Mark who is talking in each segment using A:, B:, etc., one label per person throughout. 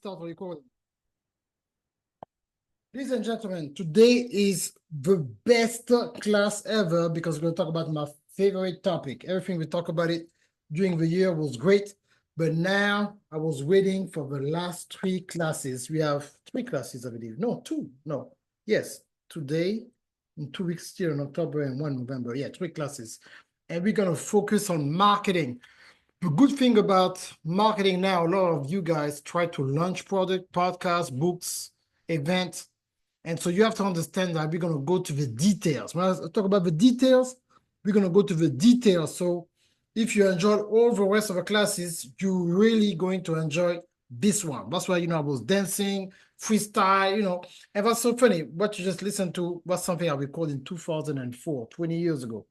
A: Start recording. Ladies and gentlemen, today is the best class ever because we're going to talk about my favorite topic. Everything we talk about it during the year was great, but now I was waiting for the last three classes. We have three classes, I believe. No, two. No. Yes, today, in 2 weeks still in October and 1 November. Yeah, three classes. And we're going to focus on marketing. The good thing about marketing now, a lot of you guys try to launch product, podcasts, books, events. And so you have to understand that we're going to go to the details. When I talk about the details, we're going to go to the details. So if you enjoy all the rest of the classes, you're really going to enjoy this one. That's why, I was dancing, freestyle, and that's so funny. What you just listened to was something I recorded in 2004, 20 years ago.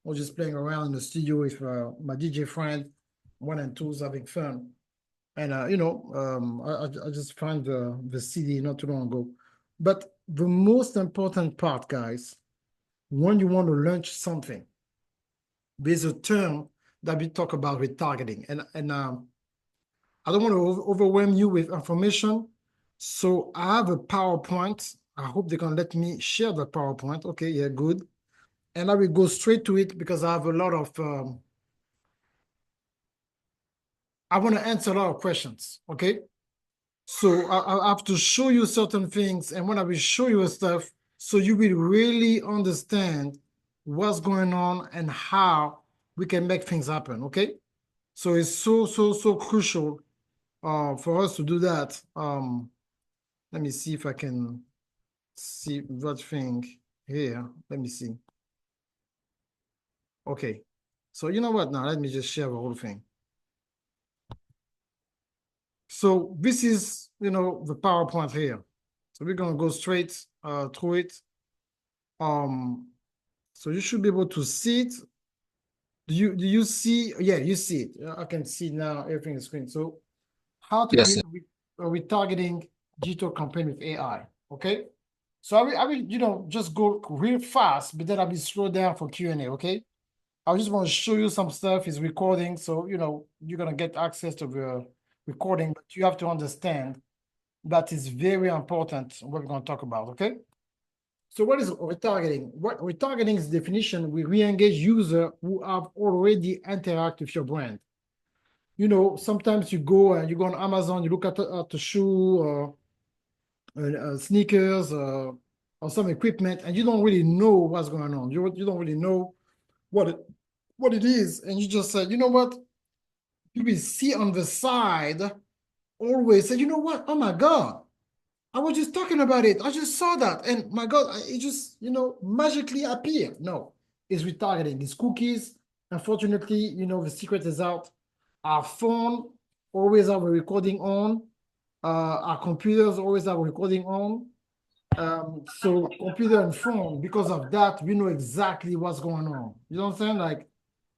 A: I was just playing around in the studio with my DJ friend, 1 and 2's having fun. And, I just found the CD not too long ago. But the most important part, guys, when you want to launch something, there's a term that we talk about retargeting. And I don't want to overwhelm you with information. So I have a PowerPoint. I hope they can let me share the PowerPoint. Okay, yeah, good. And I will go straight to it because I have a lot of, I want to answer a lot of questions, okay? So I have to show you certain things, and when I will show you stuff, so you will really understand what's going on and how we can make things happen, okay? So it's so crucial for us to do that. Let me see if I can see that thing here. Let me see. Okay, so you know what now? Let me just share the whole thing. So this is, the PowerPoint here. So we're going to go straight through it. So you should be able to see it. Do you see? Yeah, you see it. I can see now everything is screen. So how to create a retargeting digital campaign with AI, okay? So I will, just go real fast, but then I'll be slow down for Q&A, okay? I just want to show you some stuff. It's recording, so, you're going to get access to the recording, but you have to understand that is very important what we're going to talk about, okay? So what is retargeting? What retargeting is definition, we re-engage users who have already interacted with your brand. Sometimes you go on Amazon, you look at the shoe or sneakers or some equipment, and you don't really know what's going on. You don't really know what it is, and you just say, you know what? You will see on the side always say, you know what? Oh my God, I was just talking about it. I just saw that. And my God, it just, magically appeared. No, it's retargeting. It's cookies. Unfortunately, the secret is out. Our phone always have a recording on. Our computers always have a recording on. So computer and phone, because of that, we know exactly what's going on. You know what I'm saying? Like,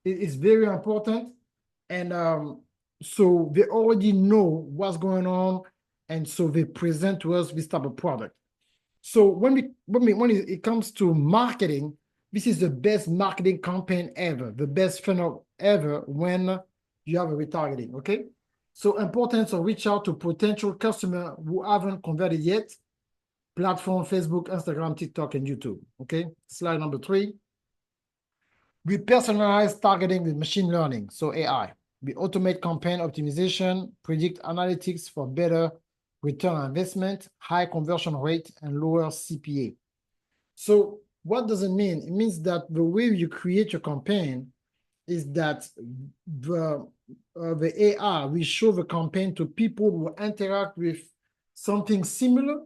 A: it's very important. And so they already know what's going on. And so they present to us this type of product. So when it comes to marketing, this is the best marketing campaign ever, the best funnel ever when you have a retargeting, okay? So importance of reach out to potential customer who haven't converted yet. Platform, Facebook, Instagram, TikTok, and YouTube, okay? Slide number 3. We personalize targeting with machine learning, so AI. We automate campaign optimization, predict analytics for better return on investment, high conversion rate, and lower CPA. So what does it mean? It means that the way you create your campaign is that the AI will show the campaign to people who interact with something similar,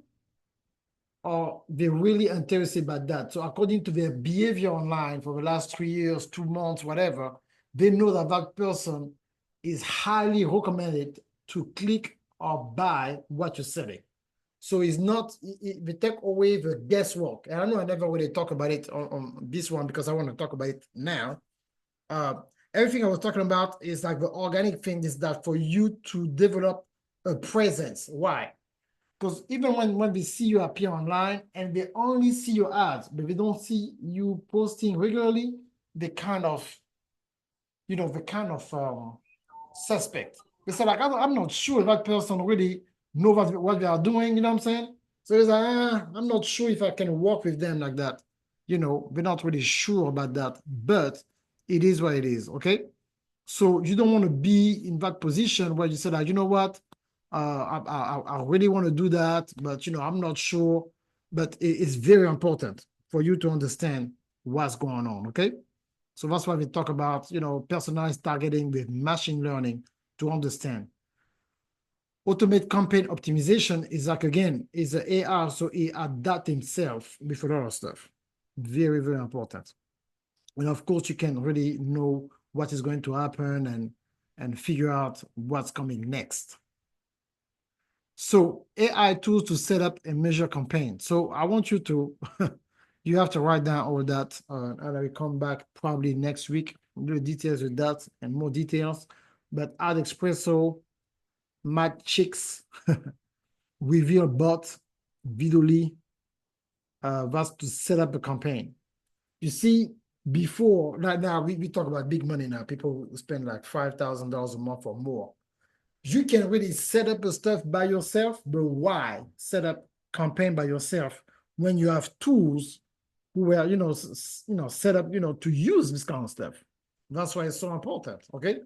A: or they're really interested by that. So according to their behavior online for the last 3 years, 2 months, whatever, they know that that person is highly recommended to click or buy what you're selling. So it's not, we take away the guesswork. And I know I never really talk about it on this one because I want to talk about it now. Everything I was talking about is like the organic thing is that for you to develop a presence. Why? Because even when they see you appear online and they only see your ads, but they don't see you posting regularly, they kind of, suspect. They say, like, I'm not sure that person really know what they are doing, you know what I'm saying? So it's like, I'm not sure if I can work with them like that. You know, we're not really sure about that, but it is what it is, okay? So you don't want to be in that position where you say that, you know what, I really want to do that, but you know, I'm not sure. But it's very important for you to understand what's going on, okay? So that's why we talk about, you know, personalized targeting with machine learning to understand. Automate campaign optimization is like, again, is an AI, so he adapt himself with a lot of stuff. Very, very important. And of course, you can really know what is going to happen and figure out what's coming next. So AI tools to set up and measure campaign. So I want you to, you have to write down all that, and I will come back probably next week, do details with that and more details. But Ad Espresso, Matt Chicks, Reveal Bot, Vidoli, that's to set up a campaign. You see, before, right now, we talk about big money now. People spend like $5,000 a month or more. You can really set up the stuff by yourself, but why set up campaign by yourself when you have tools who are, set up, to use this kind of stuff? That's why it's so important, okay?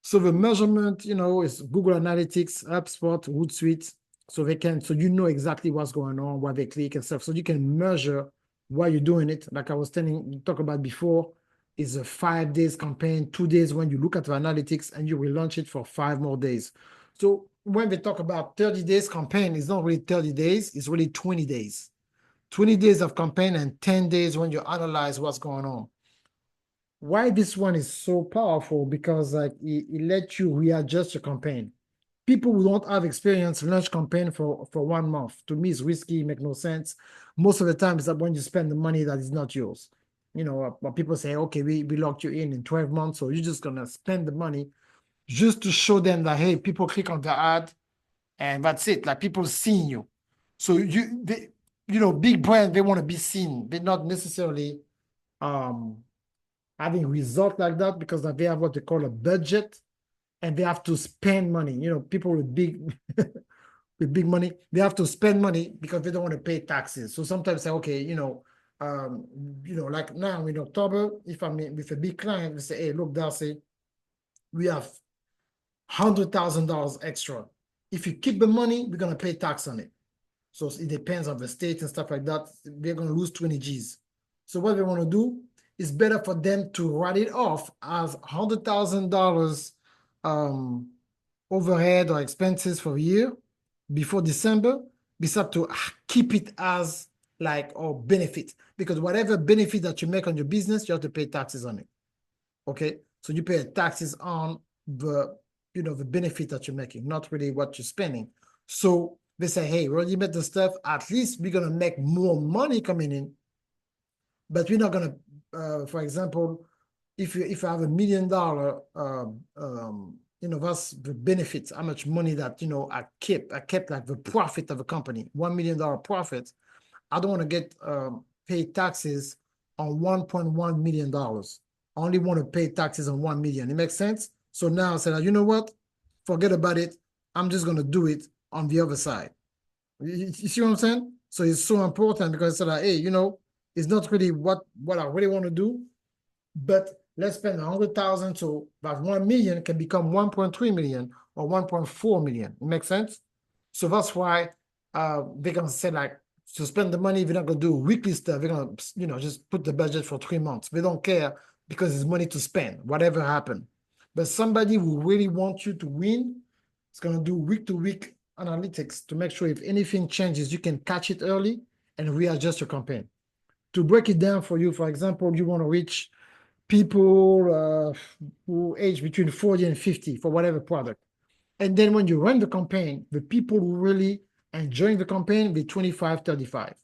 A: So the measurement, is Google Analytics, HubSpot, Hootsuite, so you know exactly what's going on, what they click and stuff. So you can measure while you're doing it. Like I was talk about before, is a 5 days campaign, 2 days when you look at the analytics and you relaunch it for 5 more days. So when we talk about 30 days campaign, it's not really 30 days, it's really 20 days. 20 days of campaign and 10 days when you analyze what's going on. Why this one is so powerful? Because like it lets you readjust your campaign. People who don't have experience launch campaign for 1 month. To me, it's risky, make no sense. Most of the time, it's that when you spend the money that is not yours. But people say, okay, we locked you in 12 months, so you're just gonna spend the money just to show them that, hey, people click on the ad, and that's it. Like people seeing you. So big brands, they want to be seen. They're not necessarily having results like that because they have what they call a budget and they have to spend money. People with big with big money, they have to spend money because they don't want to pay taxes. So sometimes say, okay, like now in October, if I'm with a big client, we say, hey, look, Darcy, we have $100,000 extra. If you keep the money, we're gonna pay tax on it. So it depends on the state and stuff like that. They're gonna lose 20 G's. So what they want to do is better for them to write it off as $100,000 overhead or expenses for a year before December, besides to keep it as like or benefit, because whatever benefit that you make on your business, you have to pay taxes on it. Okay, so you pay taxes on the the benefit that you're making, not really what you're spending. So they say, hey, we already made the stuff. At least we're gonna make more money coming in, but we're not gonna. For example, if I have $1 million, that's the benefits. How much money that I kept like the profit of a company, $1 million profit. I don't want to get pay taxes on $1.1 million. I only want to pay taxes on 1 million. It makes sense. So now I said, you know what? Forget about it. I'm just gonna do it on the other side. You see what I'm saying? So it's so important because it's like, hey, it's not really what I really want to do, but let's spend 100,000 so that 1 million can become 1.3 million or 1.4 million. It makes sense? So that's why they're gonna say like to spend the money, we're not gonna do weekly stuff. We're gonna, just put the budget for 3 months. They don't care because it's money to spend, whatever happened. But somebody who really wants you to win is gonna do week to week analytics to make sure if anything changes, you can catch it early and readjust your campaign. To break it down for you, for example, you want to reach people who age between 40 and 50 for whatever product. And then when you run the campaign, the people who really enjoying the campaign be 25, 35.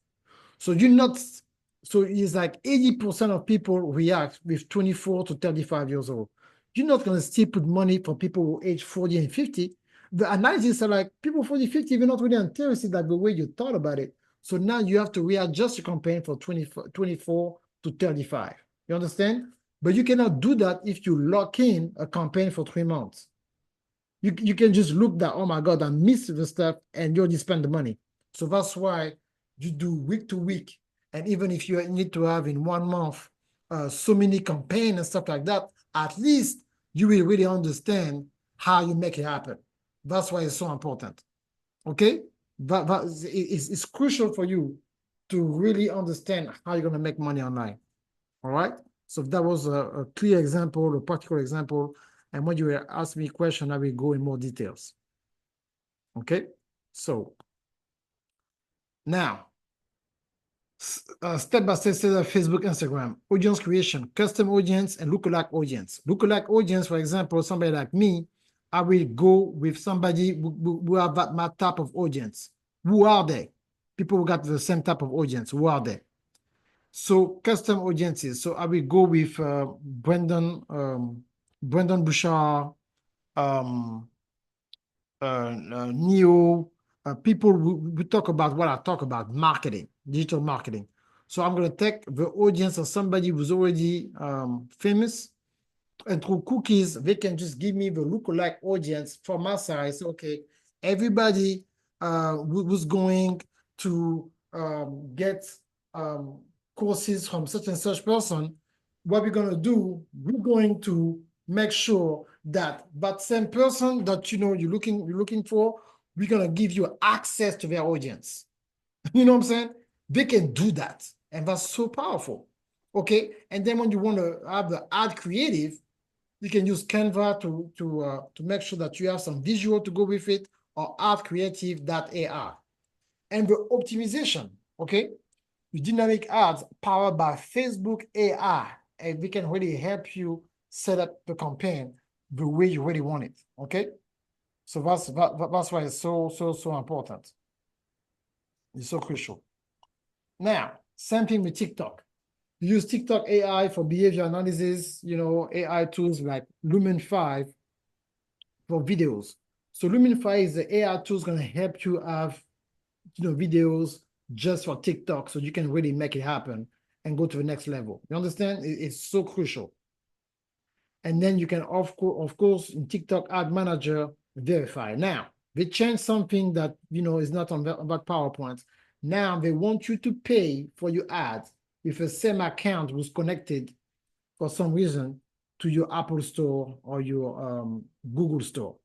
A: So it's like 80% of people react with 24 to 35 years old. You're not going to still put money for people who age 40 and 50. The analysis are like people 40, 50, you're not really interested like the way you thought about it. So now you have to readjust your campaign for 24 to 35. You understand? But you cannot do that if you lock in a campaign for 3 months. You can just look that, oh my God, I missed the stuff, and you already spend the money. So that's why you do week to week. And even if you need to have in 1 month so many campaigns and stuff like that, at least you will really understand how you make it happen. That's why it's so important. Okay? It's crucial for you to really understand how you're going to make money online. All right? So that was a clear example, a practical example. And when you will ask me a question, I will go in more details. Okay? So now, step-by-step setup, Facebook, Instagram, audience creation, custom audience, and lookalike audience. Lookalike audience, for example, somebody like me, I will go with somebody who have my type of audience. Who are they? People who got the same type of audience. Who are they? So custom audiences. So I will go with Brendan Bouchard, Neo, people who talk about what I talk about, marketing, digital marketing. So I'm going to take the audience of somebody who's already famous, and through cookies, they can just give me the lookalike audience for my size. Okay, everybody who's going to get courses from such and such person, what we're going to do, we're going to make sure that same person that you're looking for, we're going to give you access to their audience. You know what I'm saying? They can do that, and that's so powerful. Okay, and then when you want to have the ad creative, you can use Canva to make sure that you have some visual to go with it, or adcreative.ai. And the optimization, okay? The dynamic ads powered by Facebook AI, and we can really help you set up the campaign the way you really want it, okay? So that's why it's so important. It's so crucial. Now, same thing with TikTok. You use TikTok AI for behavior analysis, AI tools like Lumen 5 for videos. So Lumen 5 is the AI tool going to help you have, videos just for TikTok, so you can really make it happen and go to the next level. You understand? It's so crucial. And then you can, of course, in TikTok Ad Manager, verify. Now, they changed something that, is not on that PowerPoint. Now, they want you to pay for your ads if the same account was connected for some reason to your Apple Store or your Google Store.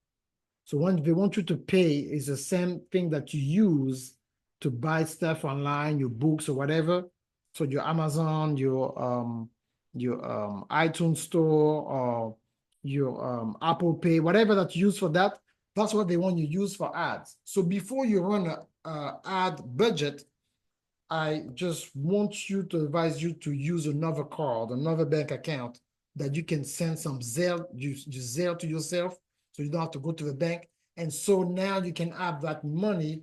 A: So when they want you to pay, it's the same thing that you use to buy stuff online, your books or whatever. So your Amazon, your iTunes Store, or your Apple Pay, whatever that you use for that, that's what they want you to use for ads. So before you run an ad budget, I just want you to advise you to use another card, another bank account that you can send some Zelle to yourself, so you don't have to go to the bank. And so now you can have that money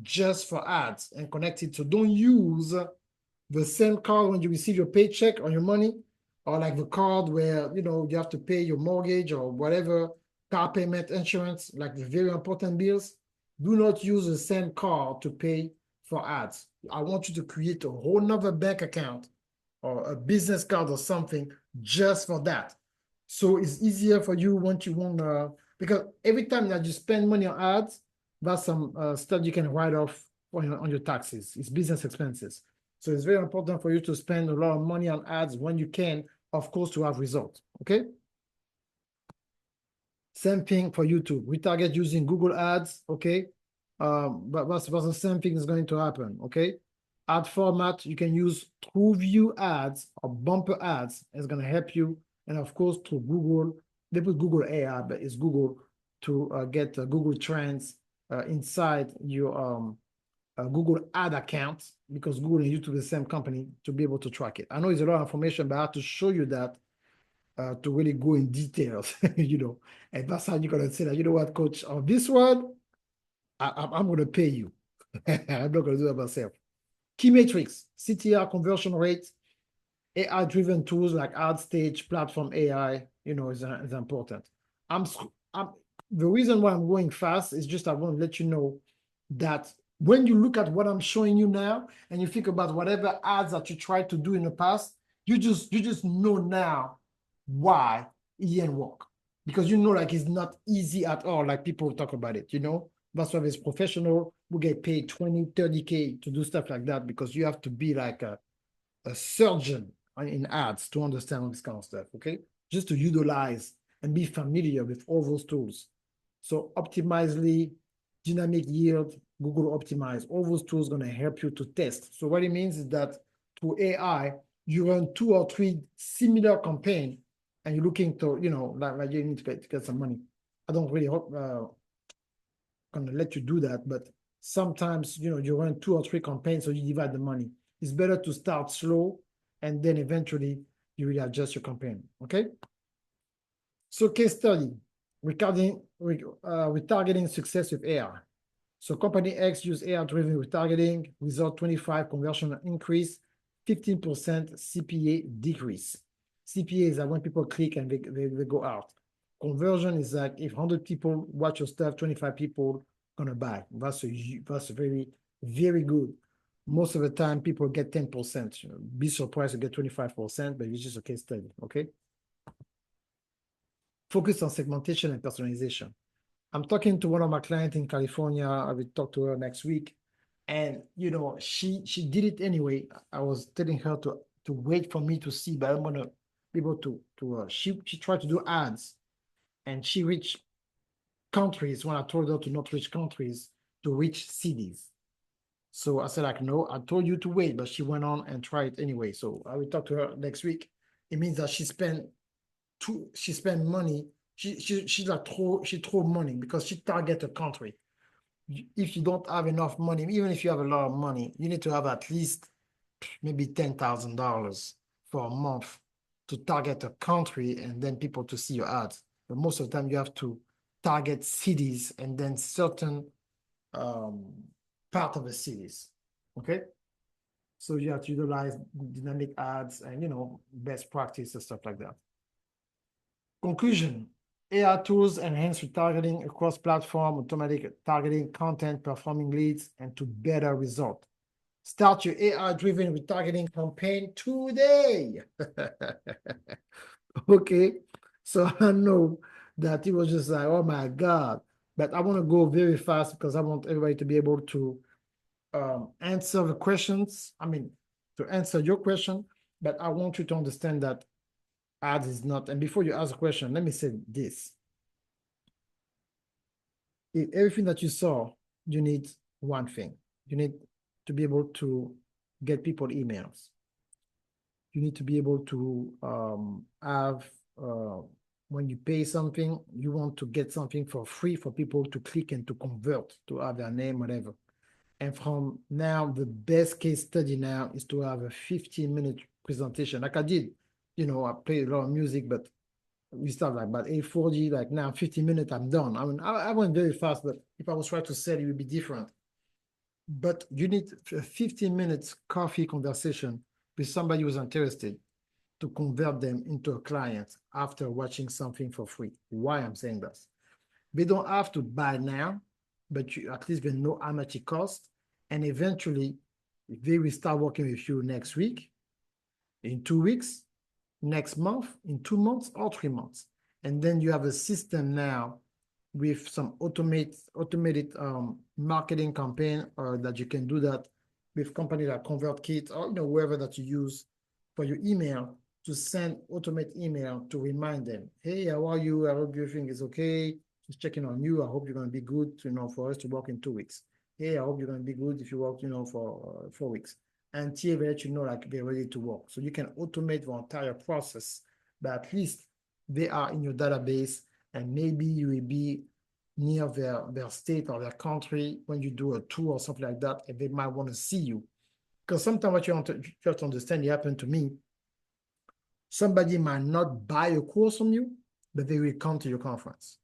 A: just for ads and connect it. So don't use the same card when you receive your paycheck or your money, or like the card where, you have to pay your mortgage or whatever, car payment, insurance, like the very important bills. Do not use the same card to pay for ads. I want you to create a whole nother bank account or a business card or something just for that. So it's easier for you once you want to, because every time that you spend money on ads, that's some stuff you can write off on your taxes. It's business expenses. So it's very important for you to spend a lot of money on ads when you can, of course, to have results, okay? Same thing for YouTube. Retarget using Google Ads, okay? But the same thing is going to happen, okay? Ad format, you can use TrueView ads or bumper ads. It's going to help you. And of course, through Google, they put Google AI, but it's Google to get Google Trends inside your Google ad account, because Google and YouTube are the same company, to be able to track it. I know it's a lot of information, but I have to show you that to really go in details, and that's how you're going to say that, you know what, coach, on this one, I'm going to pay you. I'm not going to do that myself. Key metrics, CTR conversion rate, AI-driven tools like AdStage, Platform AI, is important. The reason why I'm going fast is just I want to let you know that when you look at what I'm showing you now, and you think about whatever ads that you tried to do in the past, you just know now why it didn't work. because you know, like it's not easy at all. Like people talk about it, you know. That's why there's professional who get paid 20, 30K to do stuff like that because you have to be like a surgeon in ads to understand all this kind of stuff, okay? Just to utilize and be familiar with all those tools. So Optimizely, Dynamic Yield, Google Optimize, all those tools are going to help you to test. So what it means is that through AI, you run 2 or 3 similar campaign and you're looking to, you know, like you need to get some money. I don't really hope gonna let you do that, but sometimes, you know, you run 2 or 3 campaigns, so you divide the money. It's better to start slow and then eventually you will adjust your campaign, okay? So case study, retargeting success with AI. So company X use AI-driven retargeting, result 25 conversion increase, 15% CPA decrease. CPA is like when people click and they go out. Conversion is like if 100 people watch your stuff, 25 people gonna buy. That's a very, very good. Most of the time, people get 10%. Be surprised to get 25%, but it's just a case study, okay? Focus on segmentation and personalization. I'm talking to one of my clients in California. I will talk to her next week. And you know, she did it anyway. I was telling her to wait for me to see, but I'm gonna be able to she tried to do ads and she reached countries when I told her to not reach countries, to reach cities. So I said, like, no, I told you to wait, but she went on and tried it anyway. So I will talk to her next week. It means that she spent money. She throw money because she target a country. If you don't have enough money, even if you have a lot of money, you need to have at least maybe $10,000 for a month to target a country and then people to see your ads. But most of the time you have to target cities and then certain um, part of the cities, okay? So you have to utilize dynamic ads and, you know, best practice and stuff like that. Conclusion, AI tools enhance retargeting across platform, automatic targeting, content, performing leads, and to better result. Start your AI-driven retargeting campaign today. Okay, so I know that it was just like, oh my God, but I want to go very fast because I want everybody to be able to answer the questions. I mean, to answer your question, but I want you to understand that ads is not, and before you ask a question, let me say this. If everything that you saw, you need one thing. You need to be able to get people emails. You need to be able to have, when you pay something, you want to get something for free for people to click and to convert, to have their name, whatever. And from now, the best case study now is to have a 15-minute presentation. Like I did, you know, I played a lot of music, but we start like about 8:40, like now 15 minutes, I'm done. I mean, I went very fast, but if I was trying to sell, it would be different. But you need a 15 minutes coffee conversation with somebody who's interested to convert them into a client after watching something for free. Why I'm saying this? They don't have to buy now, but you at least they know how much it costs. And eventually, they will start working with you next week, in 2 weeks, next month, in 2 months, or 3 months. And then you have a system now with some automated marketing campaign that you can do that with companies like ConvertKit or, you know, whoever that you use for your email to send automate email to remind them, hey, how are you? I hope everything is okay. Just checking on you. I hope you're going to be good, you know, for us to work in 2 weeks. Hey, I hope you're going to be good if you work, you know, for 4 weeks. Until they let you know, like, they're ready to work. So you can automate the entire process, but at least they are in your database, and maybe you will be near their state or their country when you do a tour or something like that, and they might want to see you. Because sometimes what you have to understand, it happened to me. Somebody might not buy a course from you, but they will come to your conference.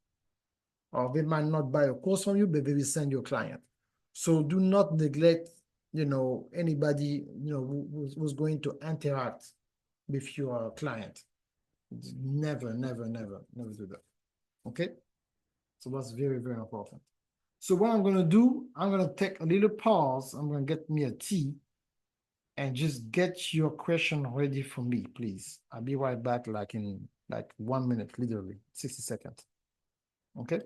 A: Or they might not buy a course from you, but they will send you a client. So do not neglect, you know, anybody, you know, who's going to interact with your client. Never, never, never, never do that. Okay? So that's very, very important. So what I'm going to do, I'm going to take a little pause. I'm going to get me a tea and just get your question ready for me, please. I'll be right back like in like 1 minute, literally 60 seconds. Okay.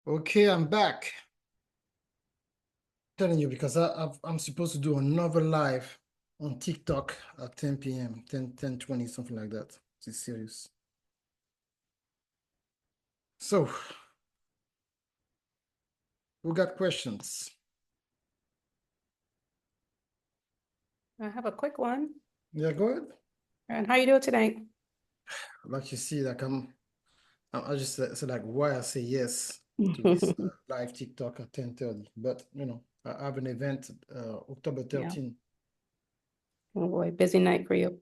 A: Okay, I'm back. Telling you because I'm supposed to do another live on TikTok at 10 p.m., 10:20, something like that. It's serious. So, we got questions.
B: I have a quick one.
A: Yeah, go ahead.
B: And how you doing tonight?
A: Like you see, like I just said like why I say yes to this live TikTok at 10:30. But I have an event October
B: Yeah.
A: 13th.
B: Oh boy, busy night for you.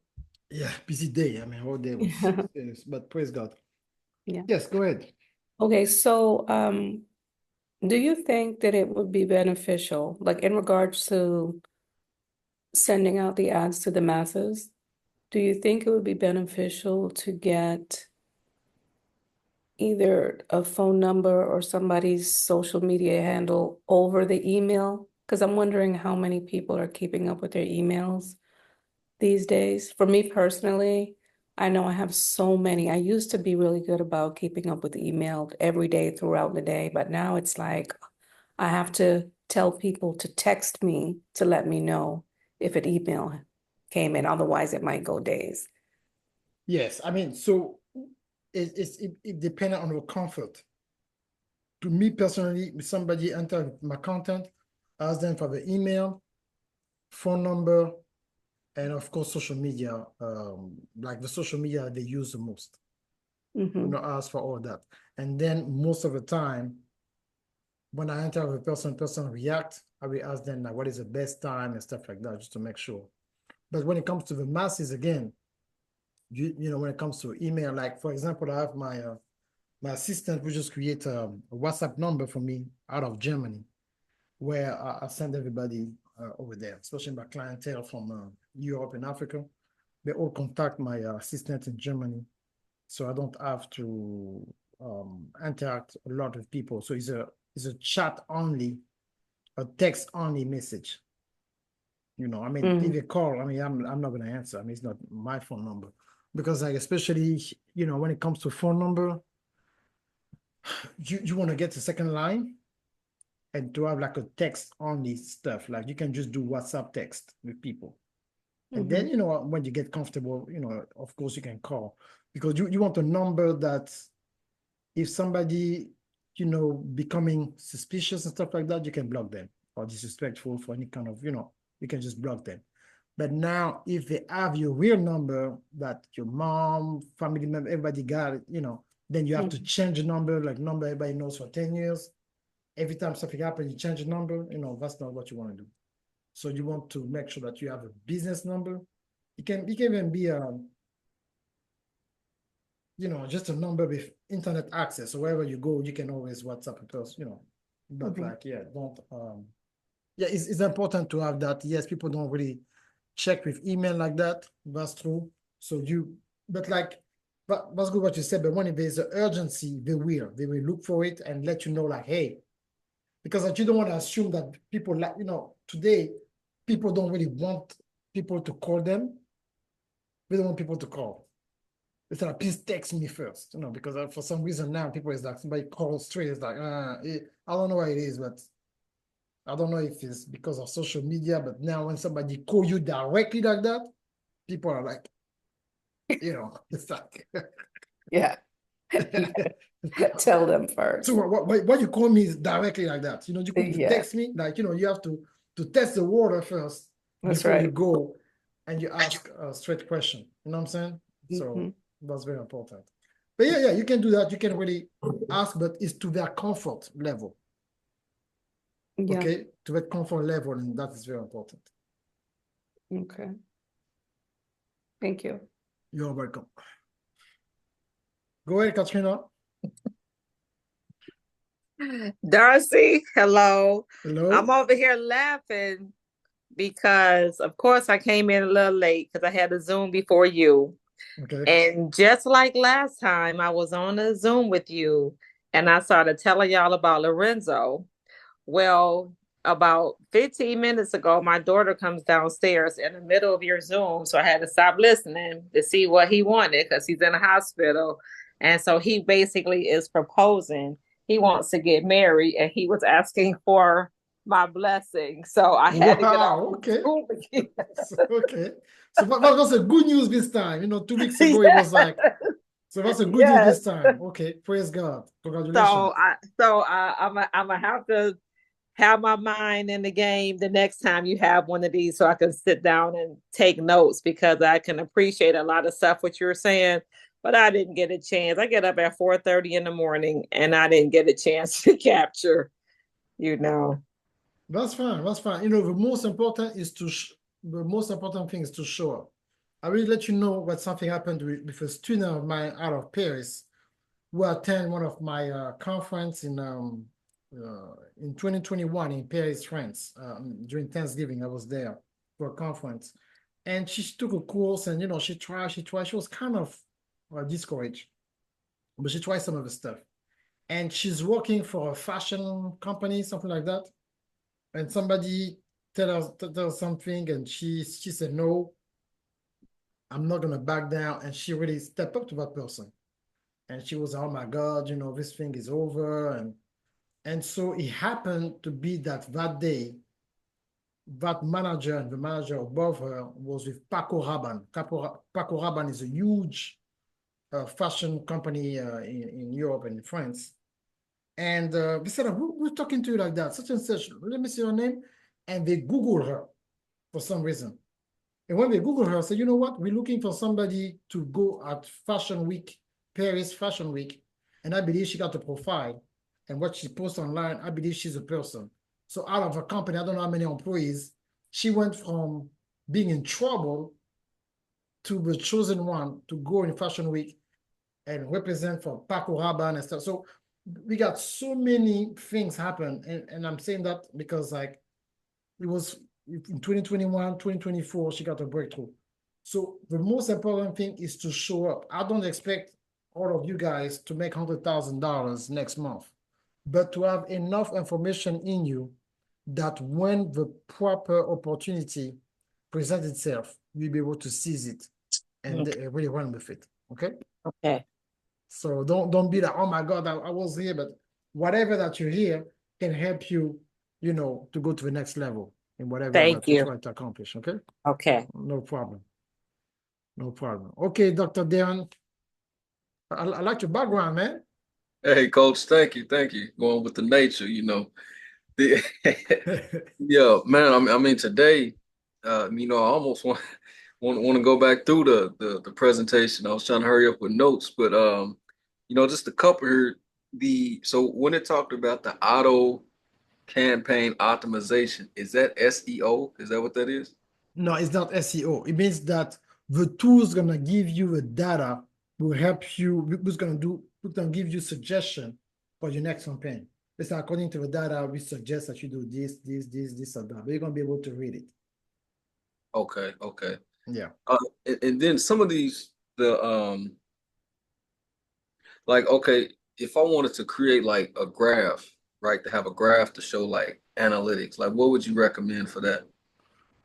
A: Yeah, busy day. I mean, whole day was serious, but praise God.
B: Yeah.
A: Yes, go ahead.
B: Okay, so do you think that it would be beneficial, like in regards to sending out the ads to the masses? Do you think it would be beneficial to get either a phone number or somebody's social media handle over the email? Because I'm wondering how many people are keeping up with their emails these days. For me personally, I know I have so many. I used to be really good about keeping up with email every day throughout the day, but now it's like I have to tell people to text me to let me know if an email came in. Otherwise, it might go days.
A: Yes, I mean, so it depends on your comfort. To me personally, if somebody enter my content, ask them for the email, phone number, and of course social media, like the social media they use the most.
B: Mm-hmm.
A: Ask for all that. And then most of the time, when I enter with a person react, I will ask them like what is the best time and stuff like that, just to make sure. But when it comes to the masses again, when it comes to email, like for example, I have my assistant who just create a WhatsApp number for me out of Germany, where I send everybody over there, especially my clientele from Europe and Africa. They all contact my assistant in Germany, so I don't have to interact a lot with people. So it's a chat only, a text only message. I mean, if
B: Mm-hmm.
A: you call, I mean, I'm not gonna answer. I mean, it's not my phone number because, like, especially when it comes to phone number, you want to get the second line and to have like a text only stuff. Like you can just do WhatsApp text with people. And then,
B: Mm-hmm.
A: when you get comfortable, of course you can call because you want a number that if somebody, becoming suspicious and stuff like that, you can block them or disrespectful for any kind of, you can just block them. But now, if they have your real number that your mom, family member, everybody got it, then you have to
B: Mm-hmm.
A: change the number, like number everybody knows for 10 years. Every time something happens, you change the number, that's not what you want to do. So you want to make sure that you have a business number. It can even be just a number with internet access. So wherever you go, you can always WhatsApp a person. But
B: Mm-hmm.
A: like, yeah, don't yeah, it's important to have that. Yes, people don't really check with email like that. That's true. So but like, but that's good what you said. But when there's an urgency, they will look for it and let you know, like, hey, because like, you don't want to assume that people like, today, people don't really want people to call them. They don't want people to call. They say, like, please text me first, because for some reason now people is like somebody calls straight. It's like, I don't know what it is, but I don't know if it's because of social media, but now when somebody call you directly like that, people are like, it's like,
B: Yeah. You gotta tell them
A: so
B: first.
A: what you call me is directly like that. You could
B: Yeah,
A: text me, like, you have to test the water first
B: that's
A: before you
B: right.
A: go and you ask a straight question. You know what I'm saying? So
B: Mm-hmm.
A: that's very important. But yeah, you can do that. You can really ask, but it's to their comfort level.
B: Yeah.
A: Okay, to that comfort level, and that is very important.
B: Okay. Thank you.
A: You're welcome. Go ahead, Katrina.
C: Darcy, hello. I'm
A: Hello.
C: over here laughing because, of course, I came in a little late because I had a Zoom before you.
A: Okay.
C: And just like last time, I was on a Zoom with you and I started telling y'all about Lorenzo. Well, about 15 minutes ago, my daughter comes downstairs in the middle of your Zoom. So I had to stop listening to see what he wanted because he's in a hospital. And so he basically is proposing. He wants to get married and he was asking for my blessing. So I had to get off
A: Wow.
C: the
A: Okay.
C: Zoom again.
A: Okay. So that was a good news this time. 2 weeks ago it was
C: Yes.
A: like, so that's a good news
C: Yes.
A: this time. Okay. Praise God.
C: So
A: Congratulations.
C: I so I I'm gonna have to have my mind in the game the next time you have one of these so I can sit down and take notes because I can appreciate a lot of stuff what you're saying, but I didn't get a chance. I get up at 4:30 in the morning and I didn't get a chance to capture, you know.
A: That's fine. That's fine. You know, the most important is the most important thing is to show up. I will let you know what something happened with a student of mine out of Paris who attend one of my conference in 2021 in Paris, France. During Thanksgiving, I was there for a conference, and she took a course, and you know, she tried. She was kind of discouraged, but she tried some of the stuff, and she's working for a fashion company, something like that. And somebody tell her something, and she said, "No, I'm not gonna back down." And she really stepped up to that person, and she was, "Oh my God, you know, this thing is over." And so it happened to be that that day, that manager and the manager above her was with Paco Rabanne. Paco Rabanne is a huge fashion company in Europe and in France. And they said, "Who's talking to you like that? Such and such. Let me see your name." And they Googled her for some reason. And when they Googled her, said, "You know what? We're looking for somebody to go at Fashion Week, Paris Fashion Week." And I believe she got the profile. And what she posts online, I believe she's a person. So out of a company, I don't know how many employees, she went from being in trouble to the chosen one to go in Fashion Week and represent for Paco Rabanne and stuff. So we got so many things happen. And I'm saying that because like it was in 2021, 2024, she got a breakthrough. So the most important thing is to show up. I don't expect all of you guys to make $100,000 next month, but to have enough information in you that when the proper opportunity presents itself, you'll be able to seize it and really run with it. Okay?
C: Okay.
A: So don't be like, "Oh my God, I was here," but whatever that you hear can help you, you know, to go to the next level in whatever
C: Thank
A: you're
C: you.
A: trying to accomplish. Okay?
C: Okay.
A: No problem. No problem. Okay, Dr. Darren, I like your background, man.
D: Hey, Coach, thank you, thank you. Going with the nature, you know. The, yeah, man. I mean, today, you know, I almost want to go back through the presentation. I was trying to hurry up with notes, but you know, just a couple here. So when it talked about the auto campaign optimization, is that SEO? Is that what that is?
A: No, it's not SEO. It means that the tool is gonna give you the data, will help you, who's gonna give you suggestion for your next campaign. It's according to the data, we suggest that you do this, or that, but you're gonna be able to read it.
D: Okay, okay.
A: Yeah.
D: And then some of these, like, okay, if I wanted to create like a graph, right, to have a graph to show like analytics, like what would you recommend for that?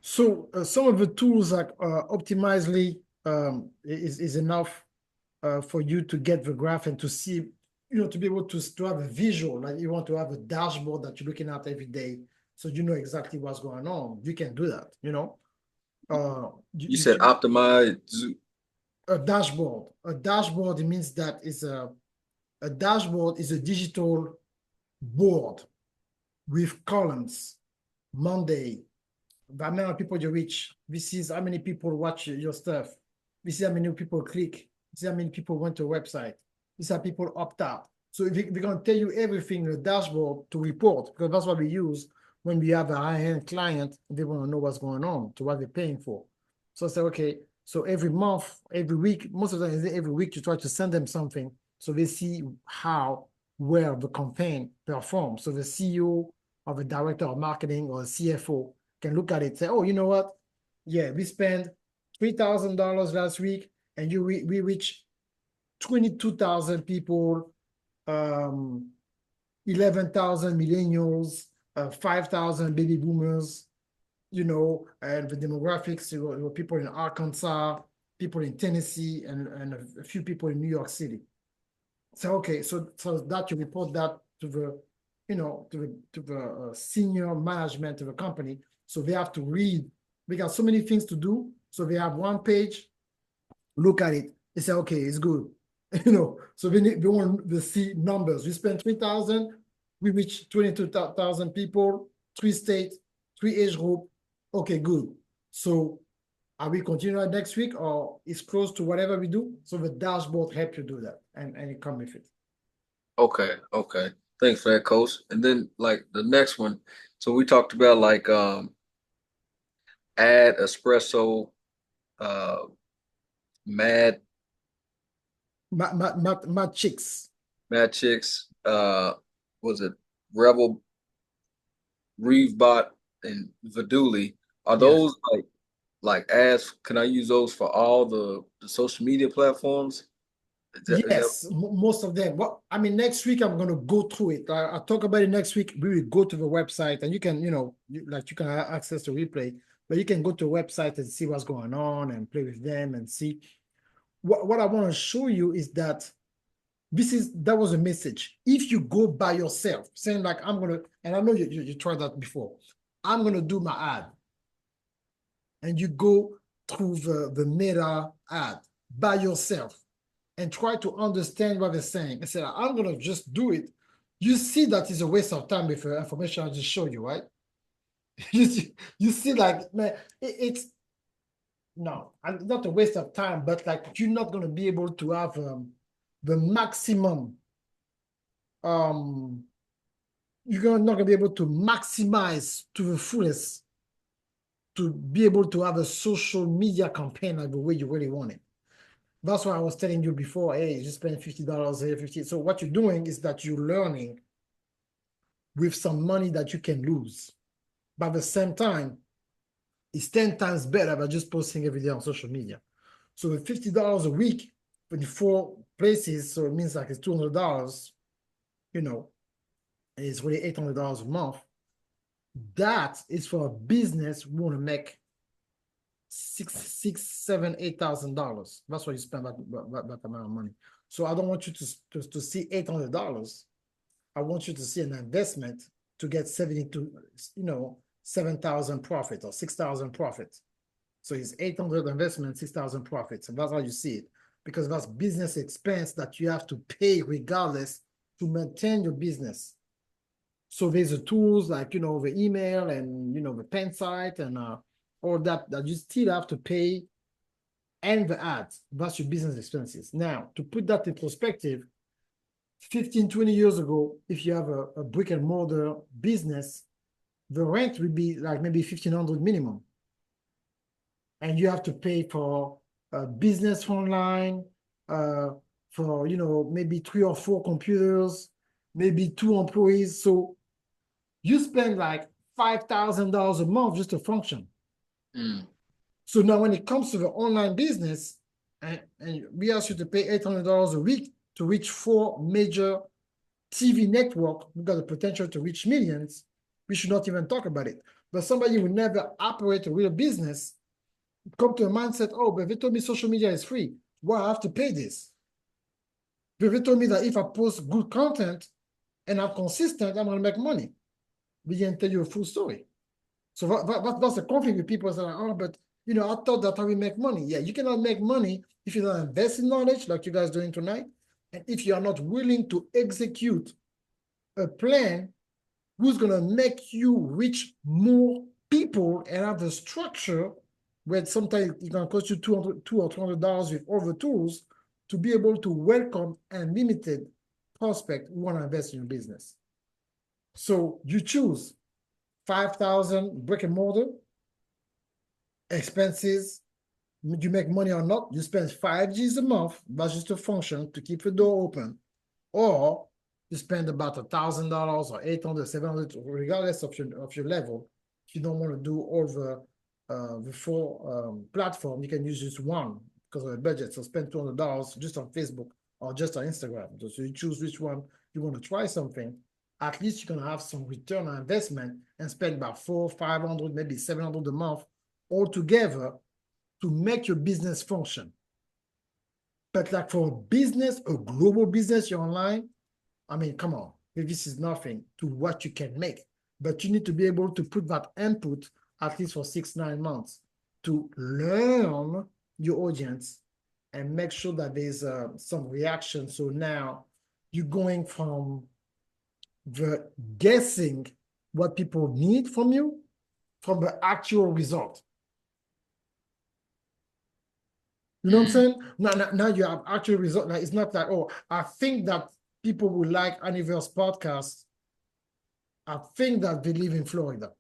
A: So some of the tools like Optimizely is enough for you to get the graph and to see, you know, to be able to have a visual, like you want to have a dashboard that you're looking at every day, so you know exactly what's going on. You can do that, you know.
D: You said optimize
A: a dashboard. A dashboard, it means that is a dashboard is a digital board with columns. Monday, the amount of people you reach. This is how many people watch your stuff. This is how many people click. This is how many people went to a website. This is how people opt out. So we're going to tell you everything in the dashboard to report, because that's what we use when we have a high-end client. They want to know what's going on, to what they're paying for. So I say, okay, so every month, every week, most of the time, every week you try to send them something so they see how well the campaign performs. So the CEO of a director of marketing or a CFO can look at it and say, "Oh, you know what? Yeah, we spent $3,000 last week, and we reached 22,000 people, 11,000 millennials, 5,000 baby boomers, you know, and the demographics, you know, people in Arkansas, people in Tennessee, and a few people in New York City." So, okay, so that you report that to the, you know, to the senior management of the company. So they have to read. We got so many things to do. So they have one page, look at it. They say, okay, it's good. You know, so they want to see numbers. We spent 3,000, We reach 22,000 people, 3 states, 3 age group. Okay, good. So are we continuing next week or it's close to whatever we do? So the dashboard help you do that and you come with it.
D: Okay, okay. Thanks for that, Coach. And then like the next one, so we talked about like add espresso, uh mad
A: My chicks.
D: mad chicks, was it Rebel, Reevebot, and Viduli. Are
A: Yes.
D: those like ads? Can I use those for all the social media platforms? Is that
A: Yes, most of them. Well, I mean, next week I'm gonna go through it. I'll talk about it next week. We will go to the website, and you can, you can access the replay, but you can go to the website and see what's going on and play with them and see. What I want to show you is that that was a message. If you go by yourself, saying like I'm gonna, and I know you tried that before, I'm gonna do my ad, and you go through the meta ad by yourself and try to understand what they're saying and say, I'm gonna just do it. You see that is a waste of time with the information I just showed you, right? you see like, man, it's no, not a waste of time, but like you're not gonna be able to have the maximum, you're not gonna be able to maximize to the fullest to be able to have a social media campaign like the way you really want it. That's why I was telling you before, hey, you spend $50 here, 50. So what you're doing is that you're learning with some money that you can lose. But at the same time, it's 10 times better than just posting every day on social media. So with $50 a week for the 4 places, so it means like it's $200, and it's really $800 a month. That is for a business who want to make $8,000. That's what you spend that amount of money. So I don't want you to see $800. I want you to see an investment to get 7,000 profit or 6,000 profit. So it's 800 investment, 6,000 profits, and that's how you see it, because that's business expense that you have to pay regardless to maintain your business. So there's the tools like the email and the pen site and all that you still have to pay, and the ads. That's your business expenses. Now, to put that in perspective, 15, 20 years ago, if you have a brick and mortar business, the rent would be like maybe $1,500 minimum. And you have to pay for a business phone line, for, maybe 3 or 4 computers, maybe 2 employees. So you spend like $5,000 a month just to function.
D: Mm.
A: So now when it comes to the online business, and we ask you to pay $800 a week to reach 4 major TV network, we've got the potential to reach millions, we should not even talk about it. But somebody who never operate a real business come to a mindset, oh, but they told me social media is free. Well, I have to pay this. But they told me that if I post good content and I'm consistent, I'm gonna make money. We didn't tell you a full story. So that's the conflict with people saying, oh, but I thought that's how we make money. Yeah, you cannot make money if you don't invest in knowledge like you guys doing tonight. And if you are not willing to execute a plan who's gonna make you reach more people and have the structure where sometimes it can cost you $200 or $200 with all the tools to be able to welcome unlimited prospect who want to invest in your business. So you choose 5,000 brick and mortar expenses. You make money or not, you spend 5 G's a month. That's just a function to keep the door open. Or you spend about $1,000 or 800, 700, regardless of your level. If you don't want to do all the 4 platform, you can use just one because of the budget. So spend $200 just on Facebook or just on Instagram. So you choose which one you want to try something. At least you're gonna have some return on investment and spend about 400, 500, maybe 700 a month altogether to make your business function. But like for a business, a global business, you're online, I mean, come on, this is nothing to what you can make. But you need to be able to put that input at least for 6, 9 months to learn your audience and make sure that there's some reaction. So now you're going from the guessing what people need from you from the actual result. You know what I'm saying? Now you have actual result. Like, it's not like, oh, I think that people will like Anniverse podcast. I think that they live in Florida.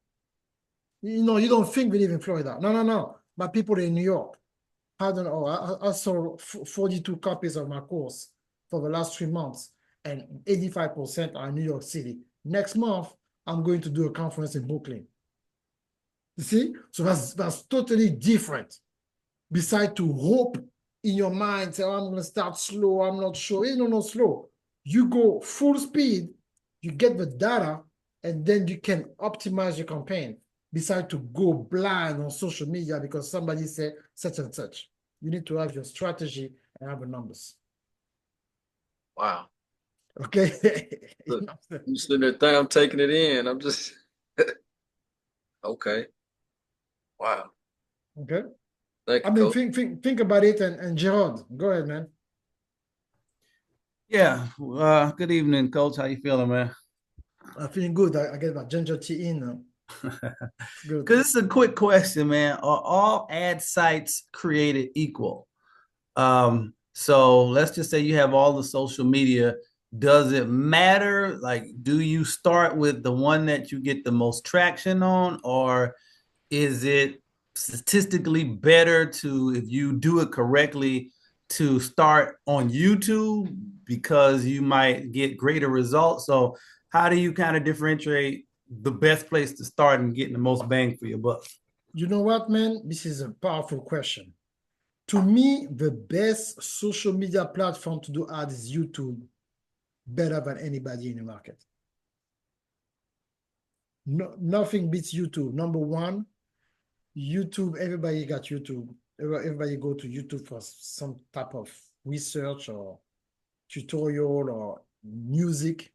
A: You don't think they live in Florida. No. But people in New York. I don't know. I saw 42 copies of my course for the last 3 months, and 85% are in New York City. Next month, I'm going to do a conference in Brooklyn. You see? So that's totally different. Beside to hope in your mind, say, oh, I'm going to start slow, I'm not sure. No, slow. You go full speed, you get the data, and then you can optimize your campaign. Beside to go blind on social media because somebody said such and such. You need to have your strategy and have the numbers.
D: Wow.
A: Okay.
D: Look, I'm sitting there, I'm taking it in. I'm just okay. Wow.
A: Okay.
D: Thank you,
A: I mean,
D: Coach.
A: think about it, and Gerard, go ahead, man.
E: Yeah. Good evening, Coach. How you feeling, man?
A: I'm feeling good. I get my ginger tea in. It's good.
E: Because it's a quick question, man. Are all ad sites created equal? So let's just say you have all the social media. Does it matter? Like, do you start with the one that you get the most traction on, or is it statistically better to, if you do it correctly, to start on YouTube because you might get greater results? So how do you kind of differentiate the best place to start and getting the most bang for your buck?
A: You know what, man? This is a powerful question. To me, the best social media platform to do ads is YouTube, better than anybody in the market. No, nothing beats YouTube. Number one, YouTube, everybody got YouTube. Everybody go to YouTube for some type of research or tutorial or music.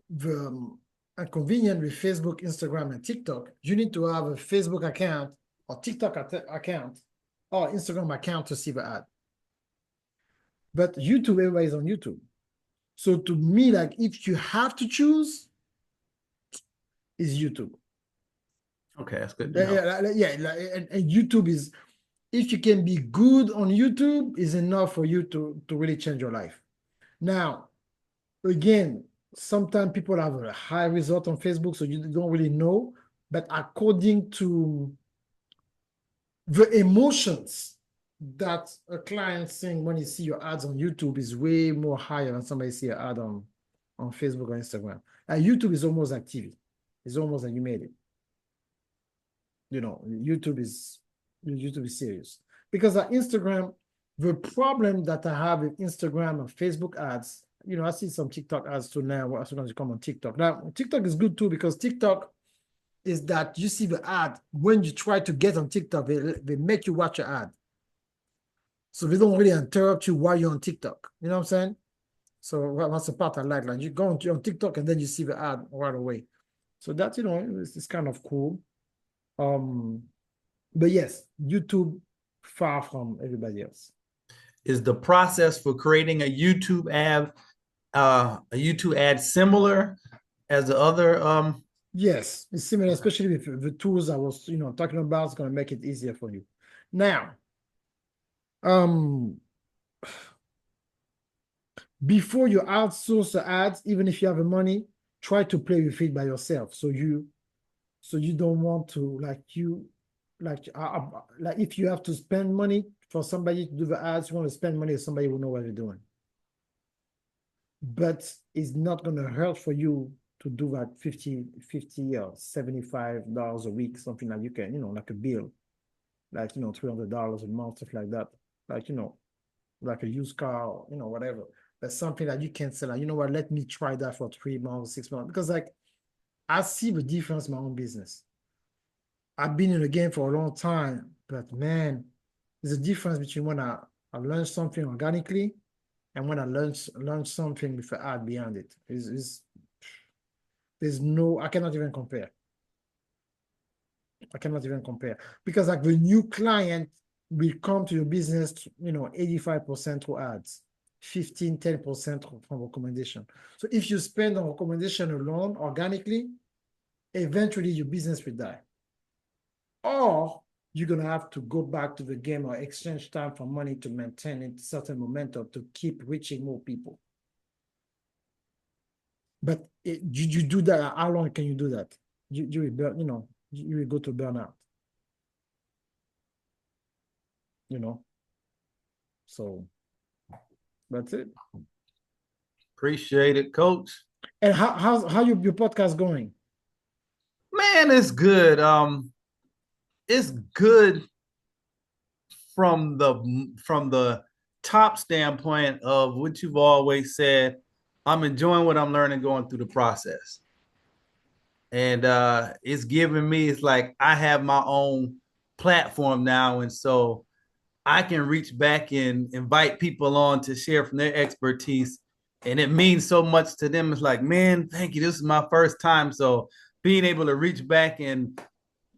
A: The inconvenient with Facebook, Instagram, and TikTok, you need to have a Facebook account or TikTok account or Instagram account to see the ad. But YouTube, everybody's on YouTube. So to me, like, if you have to choose, is YouTube.
E: Okay, that's good.
A: And YouTube is, if you can be good on YouTube, is enough for you to really change your life. Now, again, sometimes people have a high result on Facebook, so you don't really know. But according to the emotions that a client seeing when you see your ads on YouTube is way more higher than somebody see an ad on Facebook or Instagram. And YouTube is almost like TV. It's almost like you made it. YouTube is serious. Because at Instagram, the problem that I have with Instagram and Facebook ads, I see some TikTok ads too now as soon as you come on TikTok. Now, TikTok is good too because TikTok is that you see the ad when you try to get on TikTok, they make you watch an ad. So they don't really interrupt you while you're on TikTok. You know what I'm saying? So that's the part I like. Like, you go on TikTok and then you see the ad right away. So that, it's kind of cool. But yes, YouTube far from everybody else.
E: Is the process for creating a YouTube ad similar as the other?
A: Yes, it's similar, especially with the tools I was, talking about. It's going to make it easier for you. Now, before you outsource the ads, even if you have the money, try to play with it by yourself. So you don't want to, like if you have to spend money for somebody to do the ads, you want to spend money with somebody who know what they're doing. But it's not going to hurt for you to do that $50 or $75 a week, something like you can, like a bill, like, $300 a month, stuff like that. Like, like a used car, or, whatever. But something that you can say, like, you know what, let me try that for 3 months, 6 months. Because, like, I see the difference in my own business. I've been in the game for a long time, but man, there's a difference between when I learn something organically and when I learn something with an ad behind it. I cannot even compare. Because, like, the new client will come to your business, 85% through ads. 15, 10% from recommendation. So if you spend on recommendation alone organically, eventually your business will die. Or you're going to have to go back to the game or exchange time for money to maintain a certain momentum to keep reaching more people. But you do that, how long can you do that? You will burn, you will go to burnout. So that's it.
E: Appreciate it, Coach.
A: And how your podcast going?
E: Man, it's good. It's good from the top standpoint of what you've always said. I'm enjoying what I'm learning going through the process. And it's giving me, it's like I have my own platform now. And so I can reach back and invite people on to share from their expertise. And it means so much to them. It's like, man, thank you. This is my first time. So being able to reach back and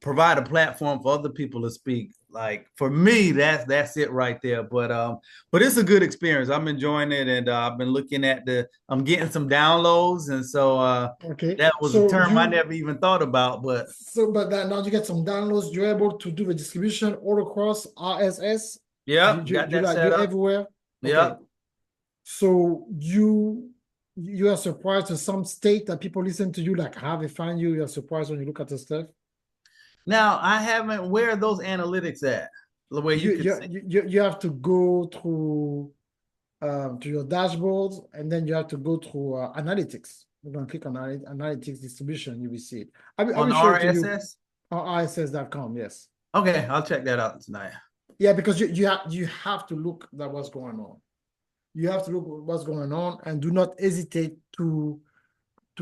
E: provide a platform for other people to speak, like for me, that's it right there. But it's a good experience. I'm enjoying it, and I've been looking at I'm getting some downloads, and so
A: okay,
E: that was a term I never even thought about. But
A: now you get some downloads. You're able to do the distribution all across RSS.
E: Yeah, got that set up
A: everywhere.
E: Yeah. Okay.
A: So you are surprised in some state that people listen to you, like how they find you. You're surprised when you look at the stuff.
E: Now I haven't. Where are those analytics at? The way
A: you have to go through to your dashboards, and then you have to go through analytics. You're going to click on analytics distribution. You will see it. I will show it to you on rss.com. Yes.
E: Okay, I'll check that out tonight.
A: Yeah, because you have to look at what's going on. You have to look at what's going on, and do not hesitate to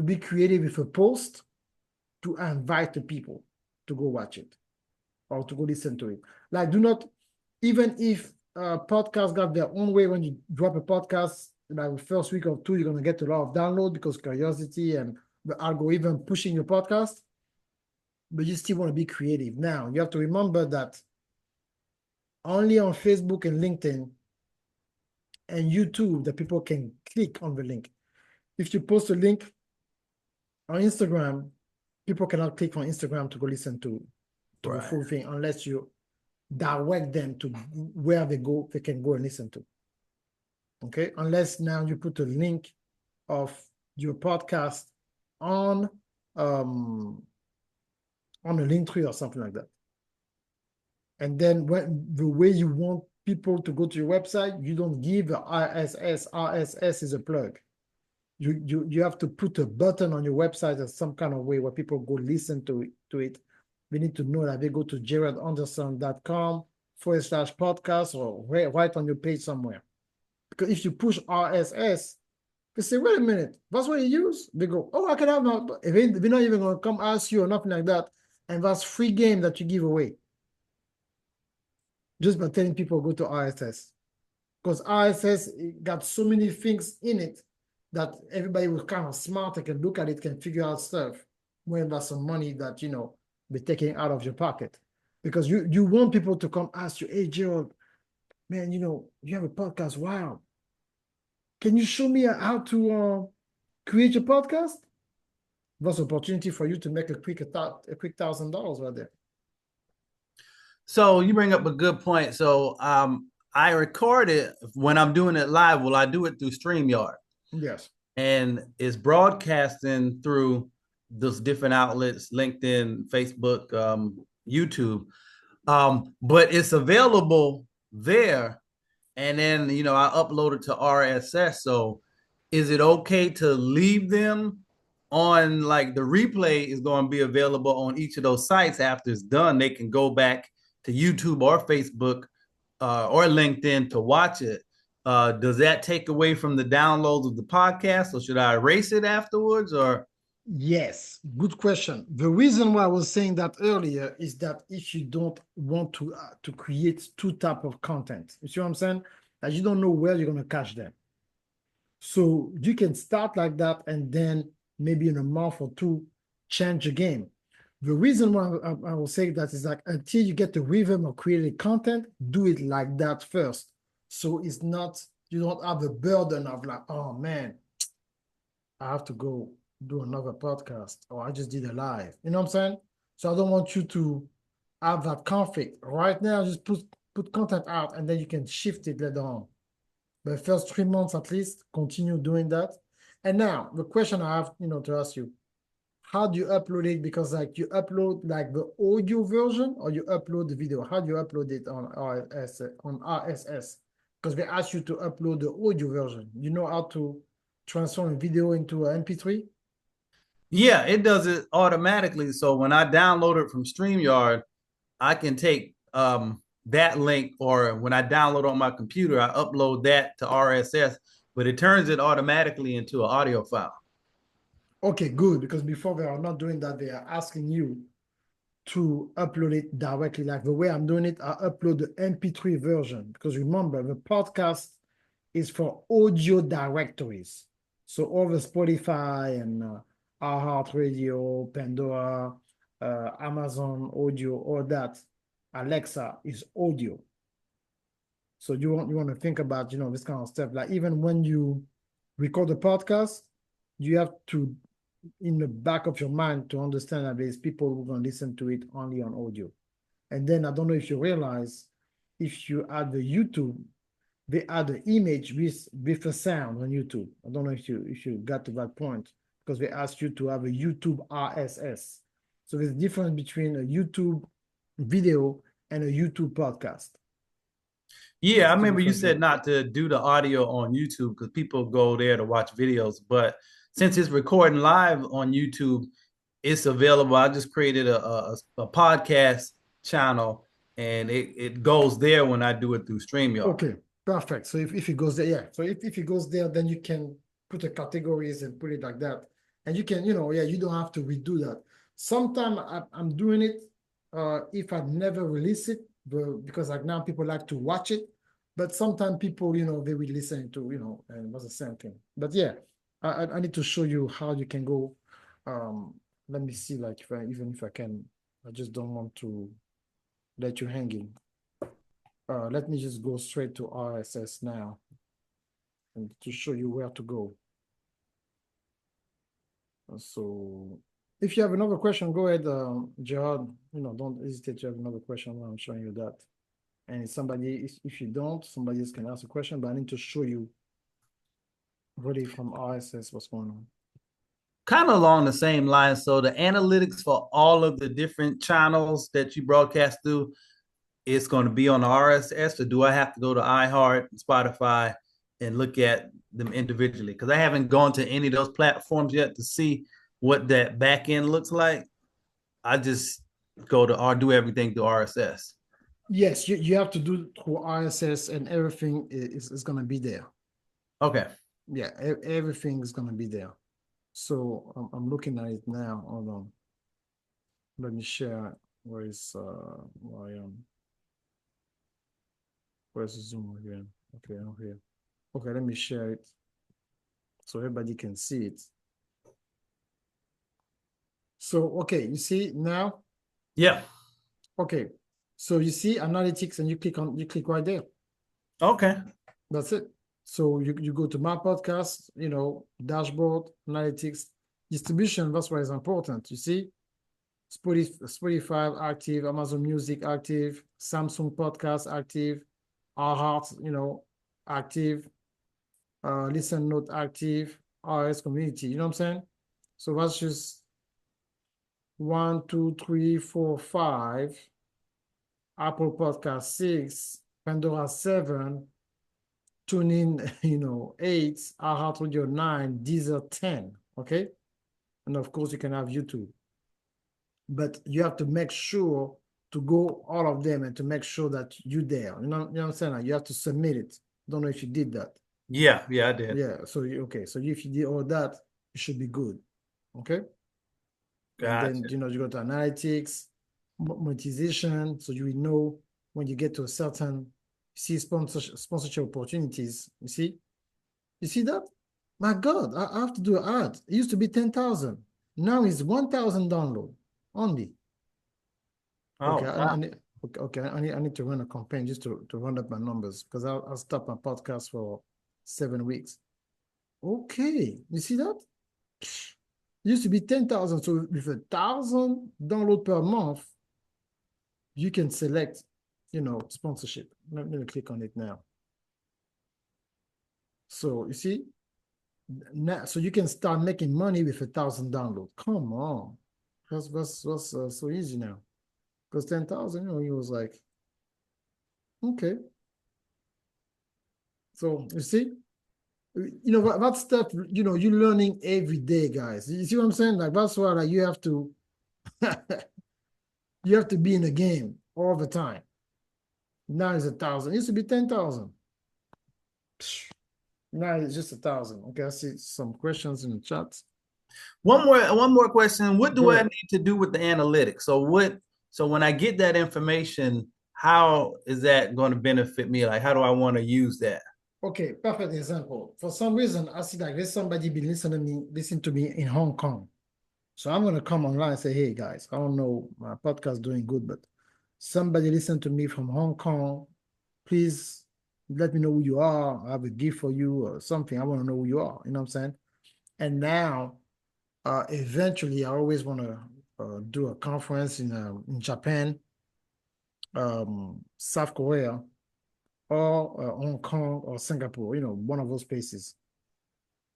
A: be creative with a post to invite the people to go watch it or to go listen to it. Like, do not, even if podcasts got their own way, when you drop a podcast, like the first week or two, you're going to get a lot of download because curiosity and the algorithm pushing your podcast, but you still want to be creative. Now, you have to remember that only on Facebook and LinkedIn and YouTube that people can click on the link. If you post a link on Instagram, people cannot click on Instagram to go listen to the full thing unless you direct them to where they can go and listen to. Okay, unless now you put a link of your podcast on a link tree or something like that. And then the way you want people to go to your website, you don't give the RSS. RSS is a plug. You have to put a button on your website in some kind of way where people go listen to it. We need to know that they go to jaredanderson.com/podcast or right on your page somewhere. Because if you push RSS, they say, wait a minute, that's what you use? They go, oh, I can have my, they're not even going to come ask you or nothing like that. And that's free game that you give away. Just by telling people go to RSS. Because RSS got so many things in it that everybody was kind of smart and can look at it, can figure out stuff when there's some money that, be taken out of your pocket. Because you want people to come ask you, hey, Gerald, man, you have a podcast. Wow. Can you show me how to create a podcast? That's an opportunity for you to make a quick $1,000 right there.
E: So you bring up a good point. So I record it when I'm doing it live. Well, I do it through StreamYard.
A: Yes.
E: And it's broadcasting through those different outlets, LinkedIn, Facebook, YouTube. But it's available there. And then, I upload it to RSS. So is it okay to leave them on, like, the replay is going to be available on each of those sites after it's done? They can go back to YouTube or Facebook or LinkedIn to watch it. Does that take away from the downloads of the podcast, or should I erase it afterwards? Or
A: yes, good question. The reason why I was saying that earlier is that if you don't want to create two types of content, you see what I'm saying? That you don't know where you're going to catch them. So you can start like that, and then maybe in a month or two, change the game. The reason why I will say that is like, until you get the rhythm of creating content, do it like that first. So it's not you don't have the burden of like, oh man, I have to go do another podcast, or I just did a live. You know what I'm saying? So I don't want you to have that conflict. Right now, just put content out, and then you can shift it later on. But first 3 months at least, continue doing that. And now the question I have, to ask you, how do you upload it? Because like you upload like the audio version, or you upload the video? How do you upload it on RSS? Because they ask you to upload the audio version. You know how to transform a video into an MP3?
E: Yeah, it does it automatically. So when I download it from StreamYard, I can take that link, or when I download on my computer, I upload that to RSS, but it turns it automatically into an audio file.
A: Okay, good. Because before they are not doing that, they are asking you to upload it directly. Like the way I'm doing it, I upload the MP3 version. Because remember, the podcast is for audio directories. So all the Spotify and iHeartRadio, Pandora, Amazon Audio, all that, Alexa is audio. So you want to think about, this kind of stuff. Like even when you record a podcast, you have to, in the back of your mind, to understand that there's people who are going to listen to it only on audio. And then I don't know if you realize, if you add the YouTube, they add the image with a sound on YouTube. I don't know if you got to that point, because they ask you to have a YouTube RSS. So there's a difference between a YouTube video and a YouTube podcast.
E: Yeah, I remember you said not to do the audio on YouTube because people go there to watch videos. But since it's recording live on YouTube, it's available. I just created a podcast channel, and it goes there when I do it through StreamYard.
A: Okay, perfect. So if it goes there, yeah. So if it goes there, then you can put the categories and put it like that. And you can, you don't have to redo that. Sometimes I'm doing it if I never release it, because like now people like to watch it. But sometimes people, they will listen to, and that's the same thing. But yeah, I need to show you how you can go. Let me see, like even if I can, I just don't want to let you hanging. Let me just go straight to RSS now, and to show you where to go. So if you have another question, go ahead, Gerard. Don't hesitate to have another question when I'm showing you that. And if you don't, somebody else can ask a question, but I need to show you really from RSS what's going on.
E: Kind of along the same lines. So the analytics for all of the different channels that you broadcast through, it's going to be on the RSS, or do I have to go to iHeart, Spotify, and look at them individually? Because I haven't gone to any of those platforms yet to see what that back end looks like. I just go to or do everything through RSS.
A: Yes, you have to do through RSS, and everything is going to be there.
E: Okay.
A: Yeah, everything is going to be there. So I'm looking at it now. Hold on. Let me share. Where's the Zoom again? Okay, I'm here. Okay, let me share it so everybody can see it. So, okay, you see now?
E: Yeah.
A: Okay, so you see analytics, and you click right there.
E: Okay.
A: That's it. So you go to my podcast, dashboard, analytics, distribution. That's why it's important. You see, Spotify active, Amazon Music active, Samsung Podcast active, iHeart, active, Listen Note active, RS Community. You know what I'm saying? So that's just 1, 2, 3, 4, 5. Apple Podcast 6, Pandora 7, TuneIn, 8, iHeartRadio 9, Deezer 10. Okay, and of course you can have YouTube. But you have to make sure to go all of them and to make sure that you're there. You know what I'm saying? Like you have to submit it. Don't know if you did that.
E: Yeah, I did.
A: Yeah. So okay. So if you did all that, you should be good. Okay.
E: Gotcha.
A: And then you go to analytics, monetization, so you will know when you get to a certain sponsorship opportunities. You see that? My God, I have to do an ad. It used to be 10,000. Now it's 1,000 download only.
E: Oh,
A: okay,
E: wow.
A: I need to run a campaign just to run up my numbers, because I'll stop my podcast for 7 weeks. Okay, you see that? It used to be 10,000. So with 1,000 download per month, you can select, sponsorship. Let me click on it now. So you see, now, so you can start making money with 1,000 downloads. Come on, that's so easy now. Because 10,000, he was like, okay. So you see, that stuff, you're learning every day, guys. You see what I'm saying? Like that's why you have to you have to be in the game all the time. Now it's 1,000. It used to be 10,000. Now it's just 1,000. Okay, I see some questions in the chat.
E: One more question. What do
A: Go
E: I
A: ahead.
E: need to do with the analytics? So when I get that information, how is that going to benefit me? Like, how do I want to use that?
A: Okay, perfect example. For some reason, I see like there's somebody been listening to me in Hong Kong. So I'm gonna come online and say, hey guys, I don't know, my podcast doing good, but somebody listen to me from Hong Kong. Please let me know who you are. I have a gift for you or something. I want to know who you are. You know what I'm saying? And now, eventually, I always want to do a conference in Japan, South Korea, or Hong Kong or Singapore. One of those places.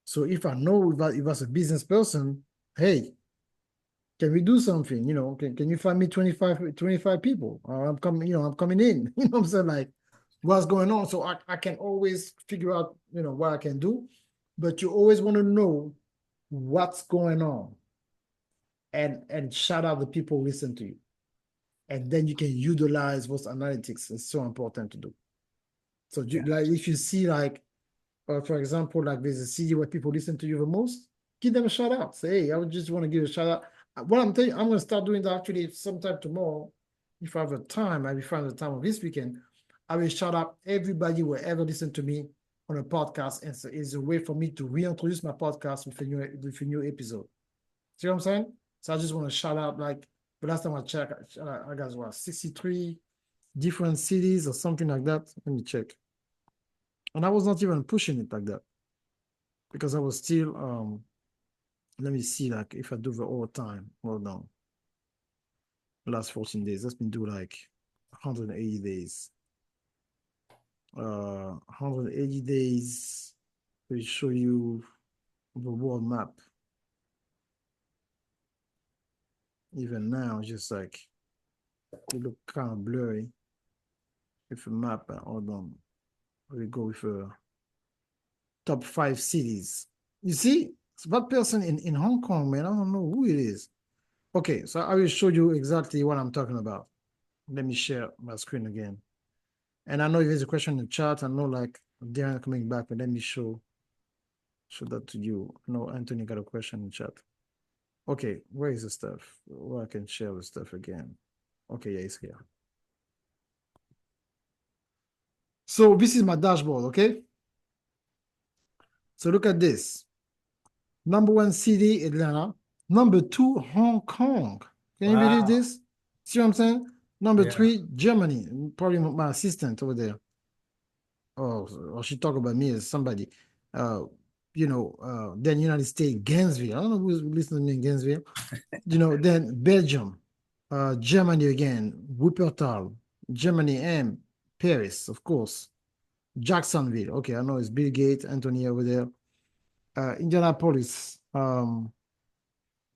A: So if I know if that's a business person, hey, can we do something? Can you find me 25 people? I'm coming, I'm coming in. You know what I'm saying? Like, what's going on? So I can always figure out, what I can do. But you always want to know what's going on and shout out the people who listen to you. And then you can utilize those analytics. It's so important to do. So like if you see like, for example, like there's a city where people listen to you the most, give them a shout out. Say, hey, I would just want to give a shout out. What I'm telling you, I'm going to start doing that actually sometime tomorrow. If I have the time, I will find the time of this weekend. I will shout out everybody who will ever listen to me on a podcast. And so it's a way for me to reintroduce my podcast with a new episode. See what I'm saying? So I just want to shout out, like, the last time I checked, I got what, 63 different cities or something like that. Let me check. And I was not even pushing it like that because I was still, let me see, like, if I do the whole time. Hold on. Last 14 days. Let me do like 180 days. 180 days will show you the world map. Even now, just like, it look kind of blurry with a map. Hold on. We go with a top 5 cities. You see, so that person in Hong Kong, man, I don't know who it is. Okay, so I will show you exactly what I'm talking about. Let me share my screen again. And I know if there's a question in the chat, I know like Darren coming back, but let me show that to you. No, Anthony got a question in chat. Okay, where is the stuff? Where I can share the stuff again. Okay, yeah, it's here. So this is my dashboard, okay? So look at this. Number 1 city, Atlanta. Number 2, Hong Kong. Can you believe this? See what I'm saying? Number 3, Germany. Probably my assistant over there. Or she talk about me as somebody. Then United States, Gainesville. I don't know who's listening to me in Gainesville. Then Belgium, Germany again, Wuppertal, Germany and Paris, of course. Jacksonville. Okay, I know it's Bill Gates, Anthony over there. Indianapolis,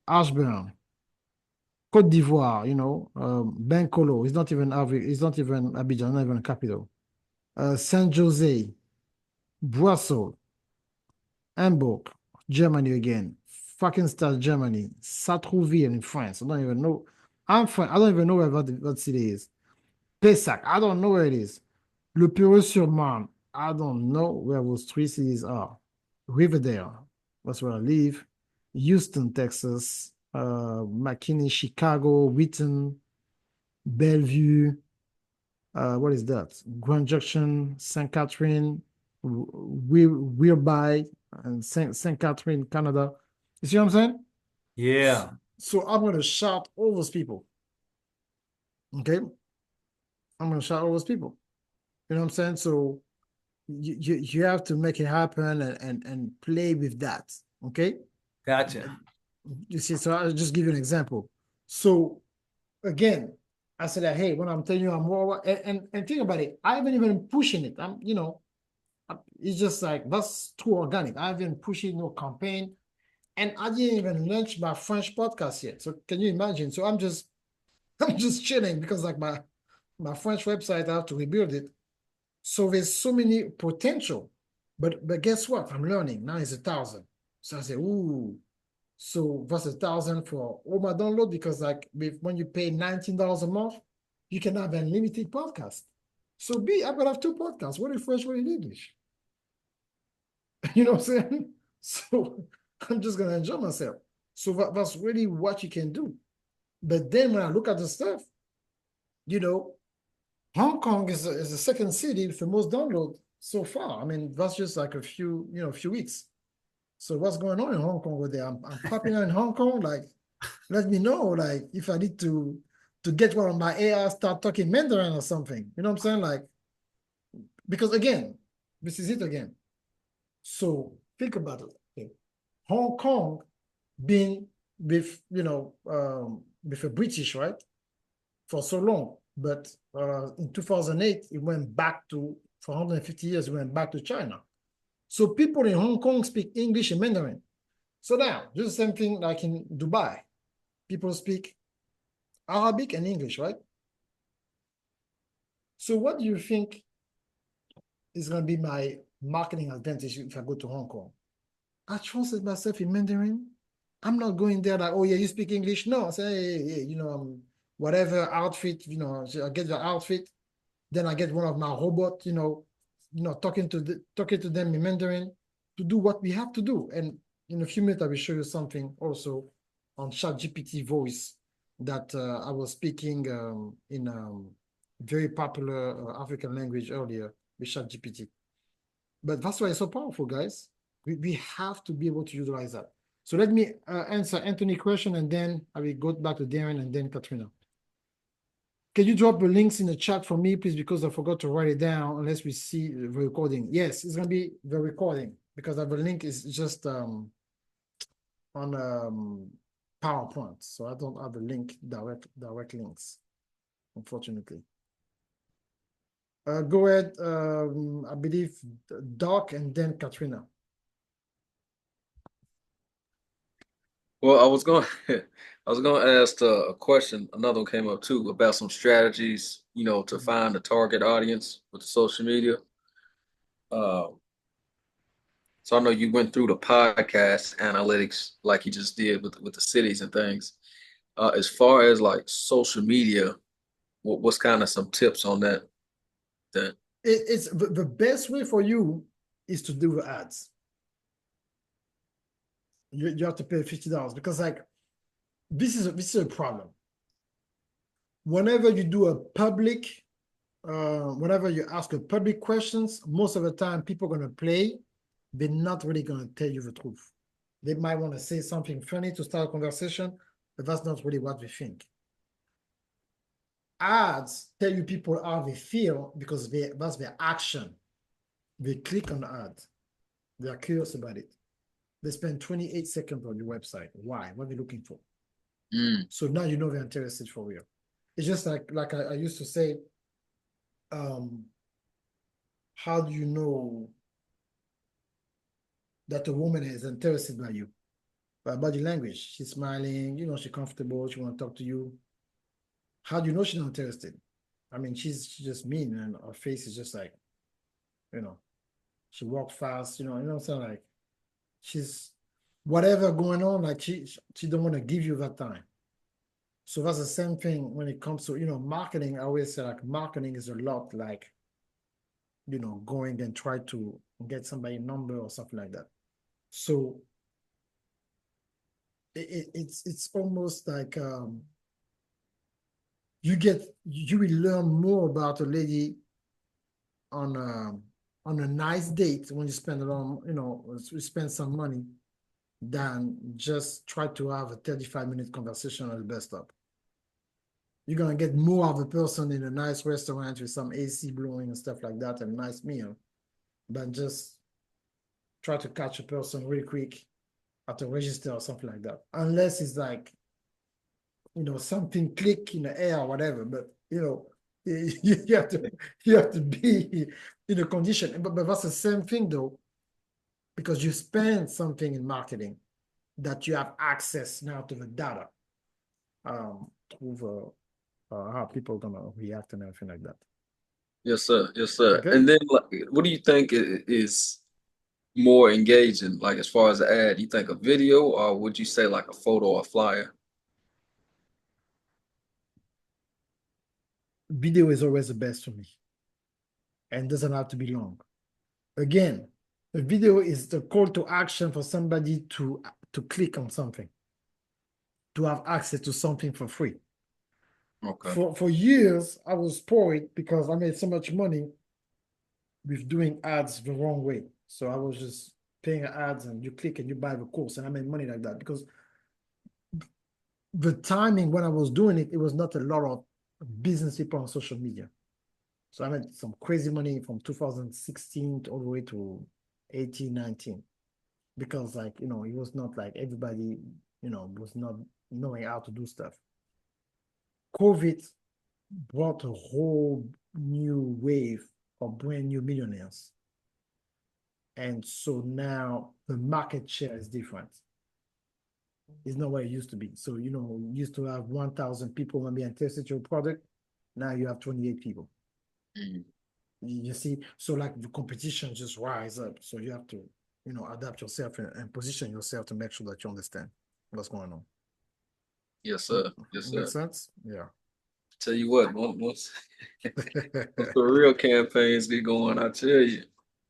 A: Ashburn, Côte d'Ivoire, Bengkolo. It's not even Abidjan, not even a capital. Saint Jose, Brussels, Hamburg, Germany again. Frankenstein, Germany. Sartrouville in France. I don't even know. I don't even know where that city is. Pessac. I don't know where it is. Le Perreux-sur-Marne. I don't know where those 3 cities are. Riverdale. That's where I live. Houston, Texas. McKinney, Chicago. Wheaton. Bellevue. What is that? Grand Junction, St. Catherine, Wheelby, and St. Catherine, Canada. You see what I'm saying?
E: Yeah.
A: So I'm going to shout all those people. Okay? I'm going to shout all those people. You know what I'm saying? So you have to make it happen and play with that. Okay.
E: Gotcha.
A: You see, so I'll just give you an example. So again, I said that, hey, when I'm telling you I'm more, and think about it, I haven't even pushing it. It's just like, that's too organic. I haven't pushing no campaign, and I didn't even launch my French podcast yet. So can you imagine? So I'm just chilling because like my French website, I have to rebuild it. So there's so many potential, but guess what? I'm learning now. It's 1,000. So I say, ooh. So that's 1,000 for all my download, because like when you pay $19 a month, you can have unlimited podcast. So I'm gonna have two podcasts, one in French, one in English. You know what I'm saying? So I'm just gonna enjoy myself. So that's really what you can do. But then when I look at the stuff, Hong Kong is the second city with the most download so far. I mean, that's just like a few weeks. So what's going on in Hong Kong over there? I'm popular in Hong Kong. Like, let me know, like, if I need to get one of my AI start talking Mandarin or something. You know what I'm saying? Like, because again, this is it again. So think about it. Okay. Hong Kong being with with the British, right, for so long, but in 2008 it went back to, for 150 years it went back to China. So people in Hong Kong speak English and Mandarin. So now, just the same thing like in Dubai. People speak Arabic and English, right? So what do you think is going to be my marketing advantage if I go to Hong Kong? I trusted myself in Mandarin. I'm not going there like, oh yeah, you speak English. No, I say, hey, whatever outfit, I get the outfit. Then I get one of my robots, talking to them in Mandarin to do what we have to do. And in a few minutes, I will show you something also on ChatGPT voice that I was speaking in very popular African language earlier with ChatGPT. But that's why it's so powerful, guys. We have to be able to utilize that. So let me answer Anthony's question, and then I will go back to Darren and then Katrina. Can you drop the links in the chat for me, please? Because I forgot to write it down unless we see the recording. Yes, it's going to be the recording because the link is just on PowerPoint. So I don't have the link, direct links, unfortunately. Go ahead. I believe Doc and then Katrina.
D: Well, I was going to ask a question. Another one came up too about some strategies, to find the target audience with the social media. So I know you went through the podcast analytics like you just did with the cities and things. As far as like social media, what's kind of some tips on that?
A: It's the best way for you is to do the ads. You have to pay $50 because like this is a problem. Whenever you do a public, whenever you ask a public questions, most of the time people are gonna play. They're not really gonna tell you the truth. They might want to say something funny to start a conversation, but that's not really what they think. Ads tell you people how they feel because that's their action. They click on the ad. They are curious about it. They spend 28 seconds on your website. Why? What are they looking for? So now you know they're interested for real. It's just like I used to say, how do you know that a woman is interested by you? By body language. She's smiling, she's comfortable, she want to talk to you. How do you know she's not interested? I mean, she's just mean and her face is just like, she walks fast, you know what I'm saying? Like she's whatever going on, like she don't want to give you that time. So that's the same thing when it comes to, marketing. I always say like marketing is a lot like, going and try to get somebody a number or something like that. So it's almost like you will learn more about a lady on a nice date when you spend you spend some money than just try to have a 35-minute conversation on the bus stop. You're gonna get more of a person in a nice restaurant with some AC blowing and stuff like that and a nice meal than just try to catch a person really quick at a register or something like that. Unless it's like, something click in the air or whatever. But you have to be in a condition. But that's the same thing though, because you spend something in marketing that you have access now to the data, through how people are gonna react and everything like that.
D: Yes, sir. Yes, sir.
A: Okay.
D: And then, like, what do you think is more engaging? Like, as far as the ad, you think a video, or would you say like a photo or flyer?
A: Video is always the best for me, and doesn't have to be long. Again, the video is the call to action for somebody to click on something, to have access to something for free.
D: Okay.
A: For years, I was spoiled because I made so much money with doing ads the wrong way. So I was just paying ads and you click and you buy the course, and I made money like that because the timing when I was doing it, it was not a lot of business people on social media. So I made some crazy money from 2016 all the way to 18, 19. Because it was not like everybody, was not knowing how to do stuff. COVID brought a whole new wave of brand new millionaires. And so now the market share is different. It's not what it used to be. So, you used to have 1,000 people maybe interested in your product. Now you have 28 people.
D: Mhm.
A: You see, so like the competition just rise up. So you have to, adapt yourself and position yourself to make sure that you understand what's going on.
D: Yes, sir. Yes, sir.
A: Makes sense? Yeah.
D: Tell you what, once the real campaigns get going, I tell you.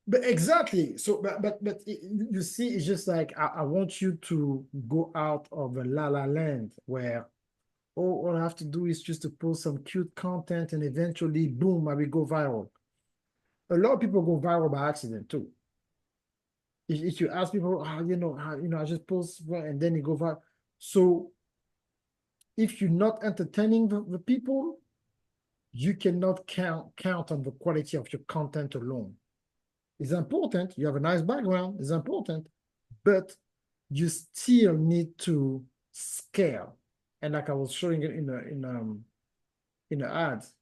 A: But exactly. So, but you see, it's just like I want you to go out of the la la land where all I have to do is just to post some cute content and eventually, boom, I will go viral. A lot of people go viral by accident too. If you ask people, I just post and then you go viral. So if you're not entertaining the people, you cannot count on the quality of your content alone. It's important. You have a nice background. It's important, but you still need to scale. And like I was showing it in the ads,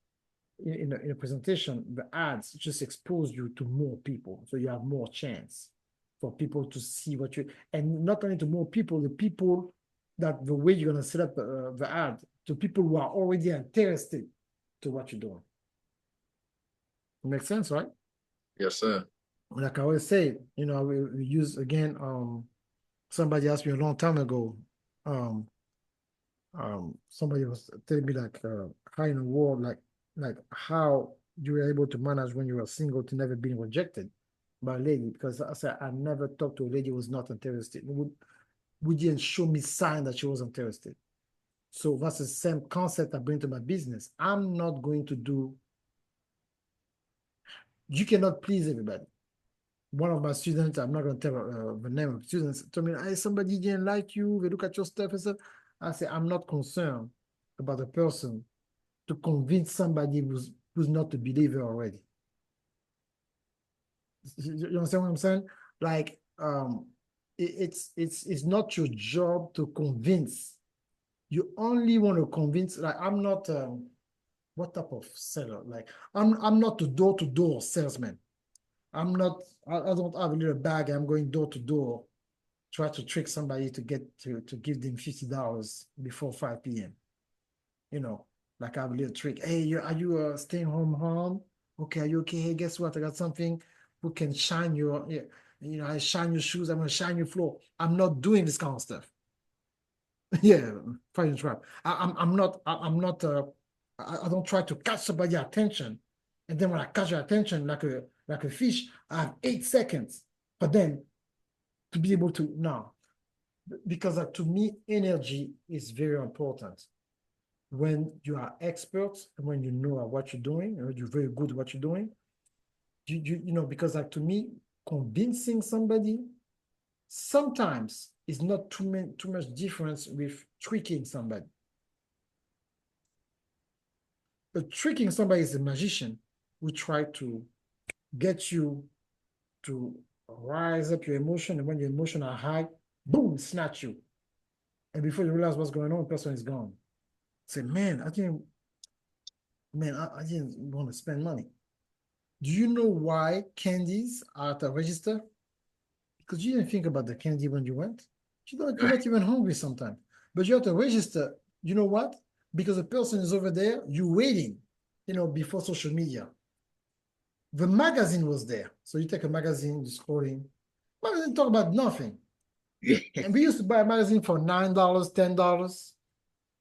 A: in a presentation, the ads just expose you to more people, so you have more chance for people to see what you, and not only to more people, the people that the way you're gonna set up the ad to people who are already interested to what you're doing. Makes sense, right?
D: Yes, sir.
A: Like I always say, we use again. Somebody asked me a long time ago. Somebody was telling me how in the world, like how you were able to manage when you were single to never being rejected by a lady, because I said I never talked to a lady who was not interested. Would didn't show me sign that she was interested. So that's the same concept I bring to my business. I'm not going to do. You cannot please everybody. One of my students, I'm not going to tell the name of students, told me, hey, somebody didn't like you, they look at your stuff and stuff. I say, I'm not concerned about the person to convince somebody who's not a believer already. You understand what I'm saying? Like, it's not your job to convince. You only want to convince. Like, I'm not what type of seller? Like, I'm not a door-to-door salesman. I'm not. I don't have a little bag. I'm going door to door, try to trick somebody to get to give them $50 before 5 p.m. Like I have a little trick. Hey, are you staying home? Okay, are you okay? Hey, guess what? I got something. Who can shine your, I shine your shoes. I'm gonna shine your floor. I'm not doing this kind of stuff. Yeah, fire trap. I'm not. I'm not. I don't try to catch somebody's attention, and then when I catch your attention like a fish, I have 8 seconds. But then to be able to now, because to me, energy is very important. When you are experts and when you know what you're doing, or you're very good at what you're doing, because to me, convincing somebody sometimes is not too much difference with tricking somebody. But tricking somebody is a magician who try to get you to rise up your emotion, and when your emotion are high, boom, snatch you. And before you realize what's going on, the person is gone. Say, man, I didn't want to spend money. Do you know why candies are at a register? Because you didn't think about the candy when you went. You're not even hungry sometimes. But you have to register. You know what? Because the person is over there, you waiting, before social media. The magazine was there. So you take a magazine, you're scrolling. Magazine talk about nothing. And we used to buy a magazine for $9, $10.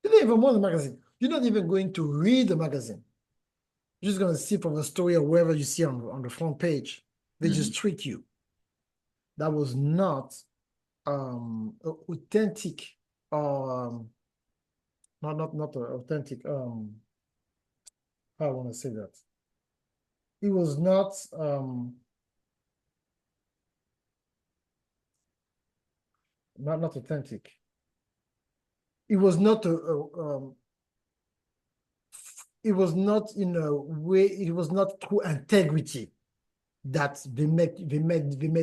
A: You don't even want the magazine. You're not even going to read the magazine. You're just going to see from the story or wherever you see on the front page. They just treat you. That was not authentic or not authentic. How I want to say that. It was not not authentic. It was not it was not in a way, it was not through integrity that they made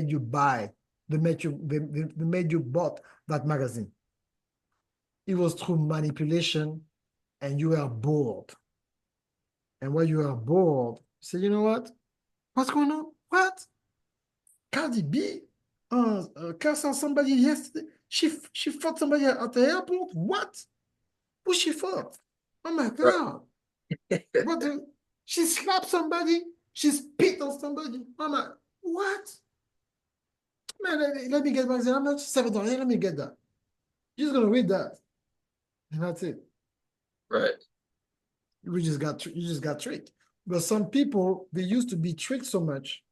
A: you buy, they made you bought that magazine. It was through manipulation, and you are bored. And when you are bored, say, you know what? What's going on? What? Cardi B cursed out somebody yesterday. She fought somebody at the airport. What? Who she fought? Oh my God. What she slapped somebody. She spit on somebody. I'm like, what? Man, let me get back there. I'm not $7. Let me get that. You're just gonna read that. And that's it.
D: Right.
A: You just got tricked. But some people, they used to be tricked so much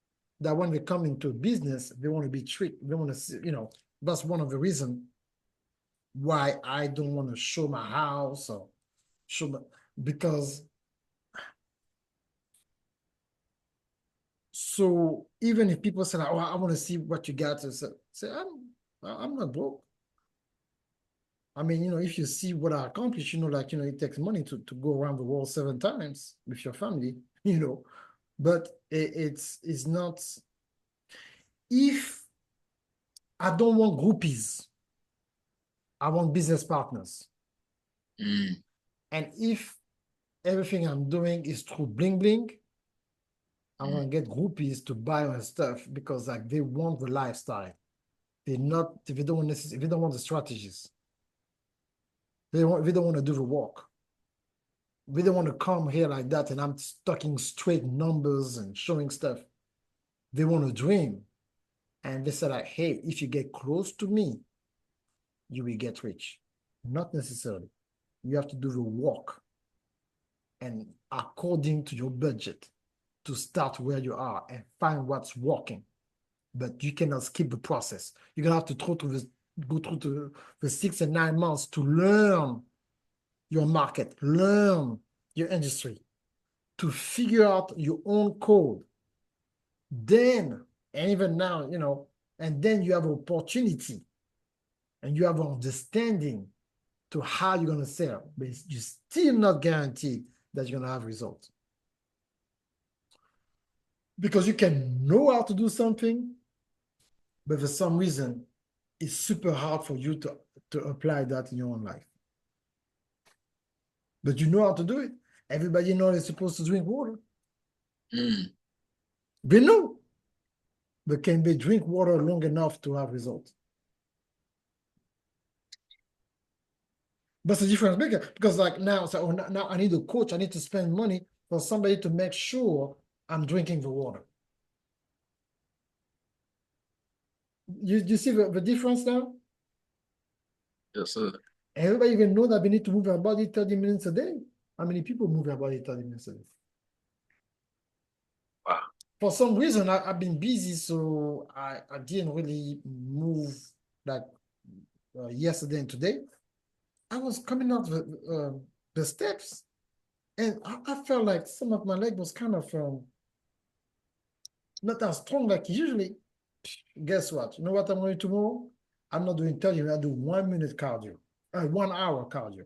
A: that when they come into business, they want to be tricked. They want to see, that's one of the reasons why I don't want to show my house or because so even if people say, oh, I want to see what you got to say, I'm not broke. I mean, if you see what I accomplished, it takes money to go around the world 7 times with your family, but it's not, if I don't want groupies, I want business partners. And if everything I'm doing is through bling bling, I want to get groupies to buy my stuff because they want the lifestyle. They don't want the strategies. They don't want to do the work. We don't want to come here like that and I'm talking straight numbers and showing stuff. They want to dream. And they say hey, if you get close to me, you will get rich. Not necessarily. You have to do the work and according to your budget to start where you are and find what's working. But you cannot skip the process. You're going to have to go through the 6 and 9 months to learn your market, learn your industry, to figure out your own code. Then, and even now, and then you have opportunity and you have understanding to how you're going to sell, but you're still not guaranteed that you're going to have results. Because you can know how to do something, but for some reason, it's super hard for you to apply that in your own life. But you know how to do it. Everybody knows they're supposed to drink water. They know. But can they drink water long enough to have results? That's the difference maker. Because now I need a coach. I need to spend money for somebody to make sure I'm drinking the water. You see the difference now?
D: Yes, sir.
A: Everybody even know that we need to move our body 30 minutes a day. How many people move their body 30 minutes a day?
D: Wow.
A: For some reason, I've been busy, so I didn't really move yesterday and today. I was coming out the steps, and I felt like some of my leg was kind of not as strong like usually. Guess what? You know what I'm going to do tomorrow? I'm not doing 30 minutes. I do 1 minute cardio, 1 hour cardio,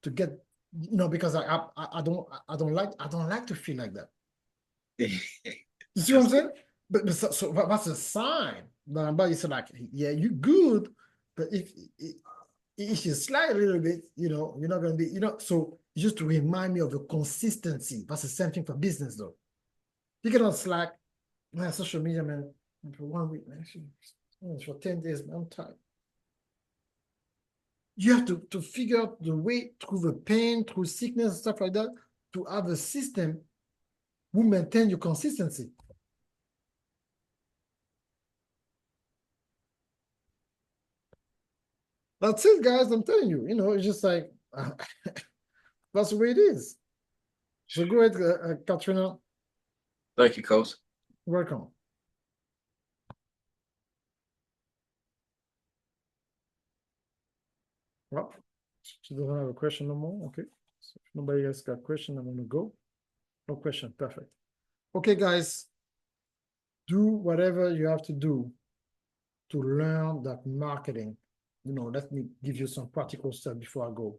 A: to get because I don't like to feel like that. You see what I'm saying? But so that's a sign that my body said like, yeah, you good, but if you slide a little bit, you're not gonna be, so just to remind me of the consistency. That's the same thing for business though. You cannot slack, man, social media, man, for 1 week, man, for 10 days, man, I'm tired. You have to figure out the way through the pain, through sickness, stuff like that, to have a system who maintain your consistency. That's it, guys. I'm telling you, it's just like, that's the way it is. So go ahead, Katrina.
D: Thank you, Coach.
A: Welcome. Well, she doesn't have a question no more. Okay. So if nobody else got a question, I'm gonna go. No question. Perfect. Okay, guys. Do whatever you have to do to learn that marketing. Let me give you some practical stuff before I go.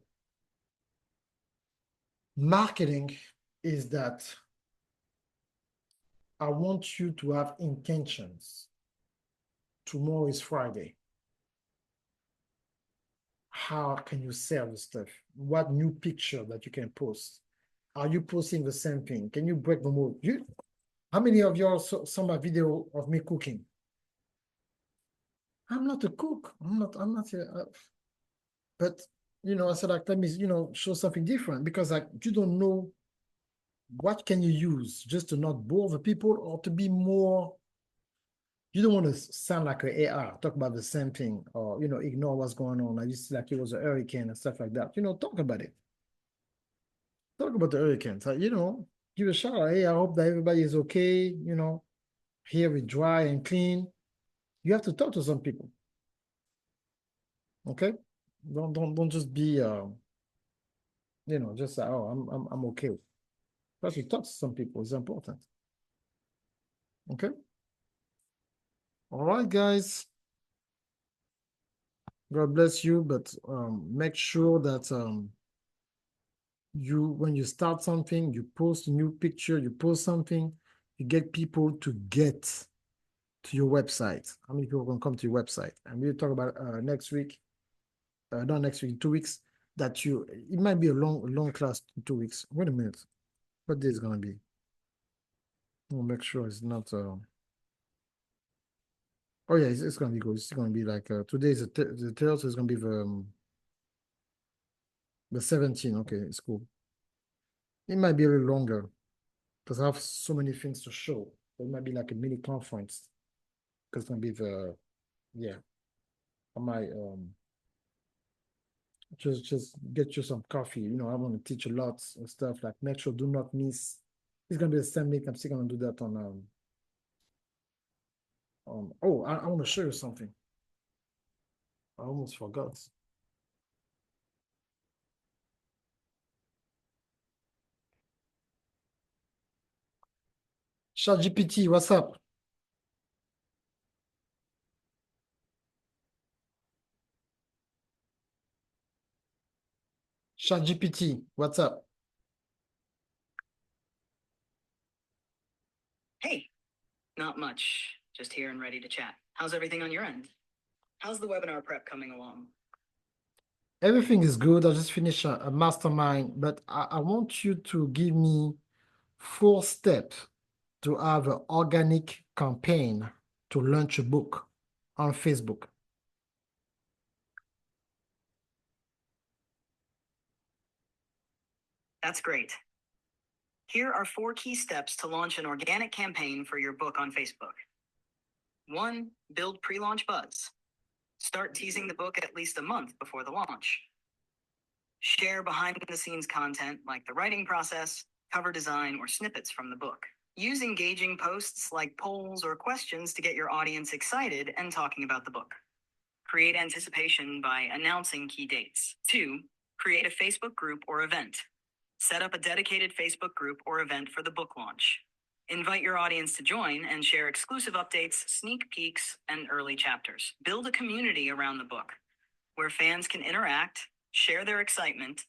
A: Marketing is that I want you to have intentions. Tomorrow is Friday. How can you sell the stuff? What new picture that you can post? Are you posting the same thing? Can you break the mold? How many of y'all saw my video of me cooking? I'm not a cook. I'm not here. But, I said, like, let me, show something different because like, you don't know what can you use just to not bore the people or to be more, you don't want to sound like an AR, talk about the same thing or, ignore what's going on. I used to like it was a hurricane and stuff like that. Talk about it. Talk about the hurricanes. Give a shout out. Hey, I hope that everybody is okay. Here we dry and clean. You have to talk to some people. Okay? Don't just be just say, oh, I'm okay. But you talk to some people, it's important. Okay? All right, guys. God bless you, but make sure that when you start something, you post a new picture, you post something, you get people to get to your website. How many people can come to your website? And we'll talk about next week. Not next week, in 2 weeks. It might be a long class in 2 weeks. Wait a minute. What day is gonna be? We'll make sure it's not. Oh yeah, it's gonna be good. It's gonna be like today is the third, so it's gonna be the 17th. Okay, it's cool. It might be a little longer because I have so many things to show. It might be like a mini conference because it's gonna be yeah. I might just get you some coffee. I want to teach a lot of stuff. Like make sure do not miss. It's gonna be the same link. I'm still gonna do that on oh, I want to show you something. I almost forgot. ChatGPT, what's up? ChatGPT, what's up?
F: Hey, not much. Just here and ready to chat. How's everything on your end? How's the webinar prep coming along?
A: Everything is good. I just finished a mastermind, but I want you to give me 4 steps to have an organic campaign to launch a book on Facebook.
F: That's great. Here are 4 key steps to launch an organic campaign for your book on Facebook. 1, build pre-launch buzz. Start teasing the book at least a month before the launch. Share behind-the-scenes content like the writing process, cover design, or snippets from the book. Use engaging posts like polls or questions to get your audience excited and talking about the book. Create anticipation by announcing key dates. 2, create a Facebook group or event. Set up a dedicated Facebook group or event for the book launch. Invite your audience to join and share exclusive updates, sneak peeks, and early chapters. Build a community around the book where fans can interact, share their excitement,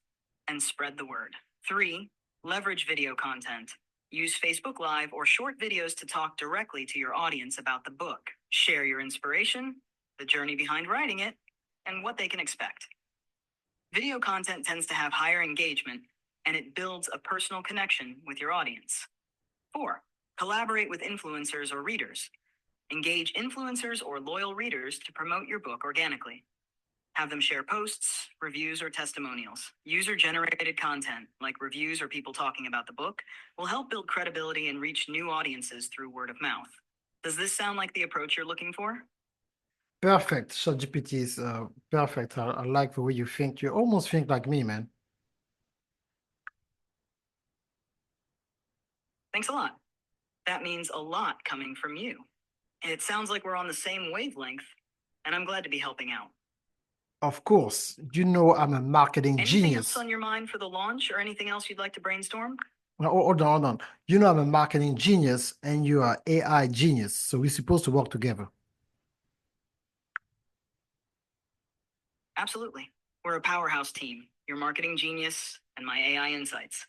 F: and spread the word. 3, leverage video content. Use Facebook Live or short videos to talk directly to your audience about the book. Share your inspiration, the journey behind writing it, and what they can expect. Video content tends to have higher engagement, and it builds a personal connection with your audience. 4. Collaborate with influencers or readers. Engage influencers or loyal readers to promote your book organically. Have them share posts, reviews, or testimonials. User-generated content, like reviews or people talking about the book, will help build credibility and reach new audiences through word of mouth. Does this sound like the approach you're looking for?
A: Perfect. ChatGPT is perfect. I like the way you think. You almost think like me, man.
F: Thanks a lot. That means a lot coming from you. It sounds like we're on the same wavelength, and I'm glad to be helping out.
A: Of course, you know I'm a marketing
F: Anything
A: genius.
F: else on your mind for the launch or anything else you'd like to brainstorm?
A: Now, hold on, hold on. You know I'm a marketing genius and you are AI genius, so we're supposed to work together.
F: Absolutely. We're a powerhouse team, your marketing genius and my AI insights.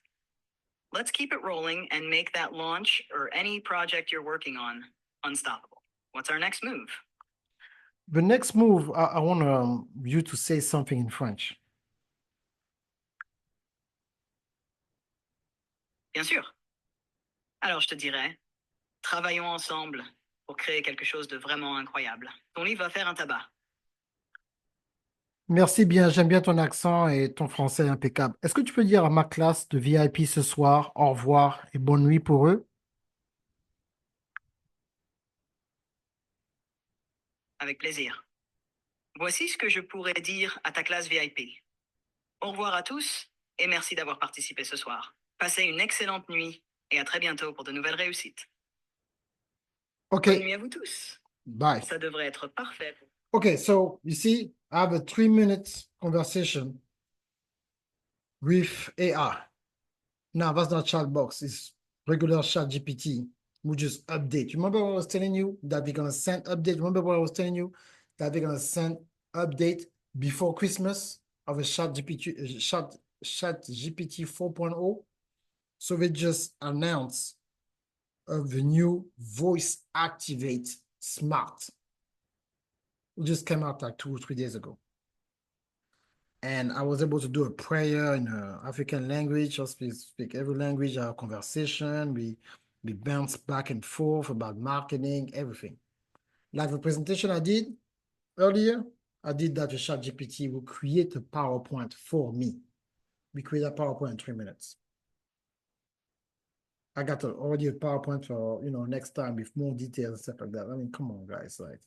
F: Let's keep it rolling and make that launch or any project you're working on unstoppable. What's our next move?
A: The next move, I want you to say something in French.
F: Bien sûr. Alors, je te dirais, travaillons ensemble pour créer quelque chose de vraiment incroyable. Ton livre va faire un tabac.
A: Merci bien, j'aime bien ton accent et ton français impeccable. Est-ce que tu peux dire à ma classe de VIP ce soir au revoir et bonne nuit pour eux?
F: Avec plaisir. Voici ce que je pourrais dire à ta classe VIP. Au revoir à tous et merci d'avoir participé ce soir. Passez une excellente nuit et à très bientôt pour de nouvelles réussites.
A: Ok,
F: Bonne nuit à vous tous.
A: bye.
F: Ça devrait être parfait.
A: Okay, so you see, I have a 3-minute conversation with AI. Now, that's not chat box, it's regular chat GPT. We just update. You remember what I was telling you that we're gonna send update? Remember what I was telling you that we're gonna send update before Christmas of a chat GPT, chat GPT 4.0? So they just announced the new voice activate smart. It just came out like 2 or 3 days ago. And I was able to do a prayer in African language. Just speak every language, our conversation. We bounce back and forth about marketing, everything. Like the presentation I did earlier, I did that with ChatGPT. Will create a PowerPoint for me. We create a PowerPoint in 3 minutes. I got already a PowerPoint for next time with more details and stuff like that. I mean, come on, guys, like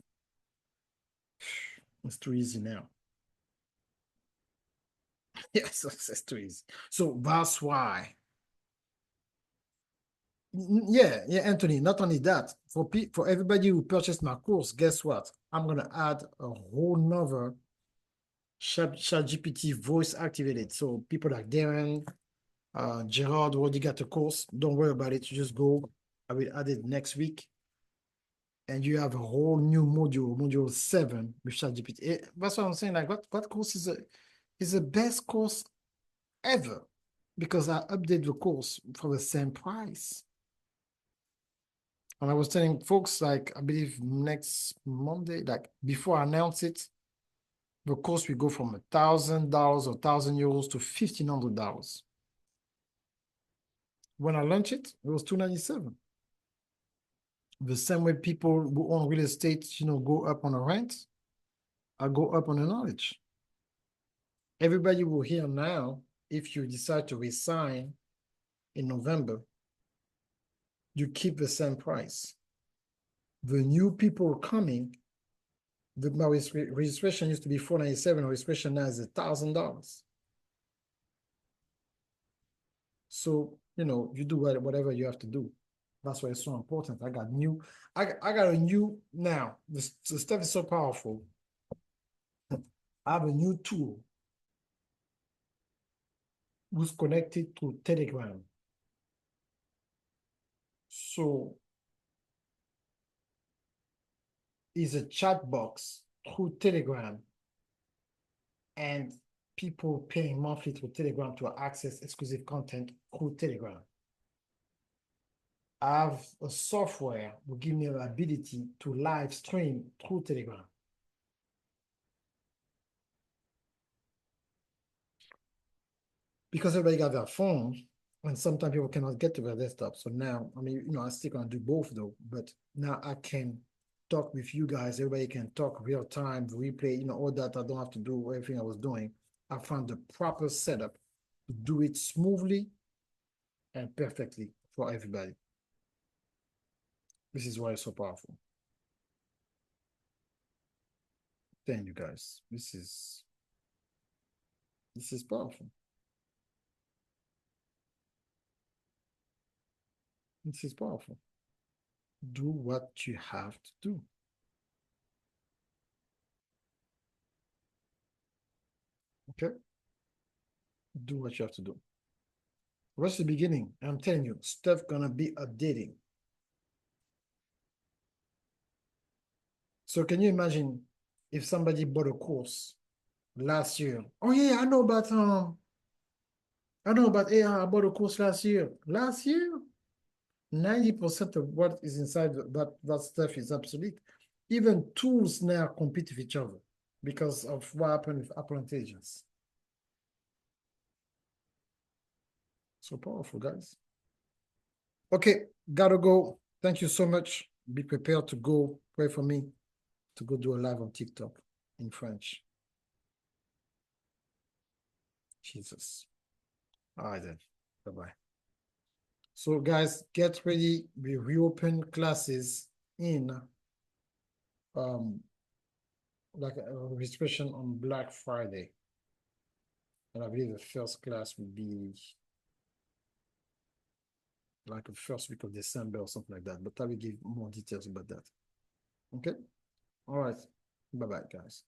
A: it's too easy now. Yes, it's too easy. So that's why. Yeah, Anthony. Not only that, for everybody who purchased my course, guess what? I'm gonna add a whole nother ChatGPT voice activated. So people like Darren, Gerard already got the course. Don't worry about it. You just go. I will add it next week. And you have a whole new module 7 with ChatGPT. That's what I'm saying. Like, what course is the best course ever? Because I update the course for the same price. And I was telling folks, like, I believe next Monday, like before I announce it, the course will go from $1,000 or €1,000 to $1,500. When I launched it, it was $297. The same way people who own real estate, go up on a rent, I go up on the knowledge. Everybody will hear now, if you decide to resign in November, you keep the same price. The new people coming, my registration used to be $497, registration now is $1,000. So, you do whatever you have to do. That's why it's so important. I got a new, now, the stuff is so powerful. I have a new tool who's connected to Telegram. So it's a chat box through Telegram, and people paying monthly through Telegram to access exclusive content through Telegram. I have a software will give me the ability to live stream through Telegram. Because everybody got their phone, and sometimes people cannot get to their desktop. So now, I mean, I still gonna do both though, but now I can talk with you guys. Everybody can talk real time, replay, all that. I don't have to do everything I was doing. I found the proper setup to do it smoothly and perfectly for everybody. This is why it's so powerful. Thank you guys. This is powerful. This is powerful. Do what you have to do. Okay? Do what you have to do. What's the beginning? I'm telling you, stuff gonna be updating. So can you imagine if somebody bought a course last year? Oh yeah, I know about AI. I bought a course last year. Last year, 90% of what is inside that stuff is obsolete. Even tools now compete with each other because of what happened with Apple Intelligence. So powerful, guys. Okay, gotta go. Thank you so much. Be prepared to go. Pray for me to go do a live on TikTok in French. Jesus. All right then. Bye-bye. So guys, get ready. We reopen classes in like a registration on Black Friday. And I believe the first class will be like the first week of December or something like that. But I will give more details about that. Okay? All right. Bye-bye, guys.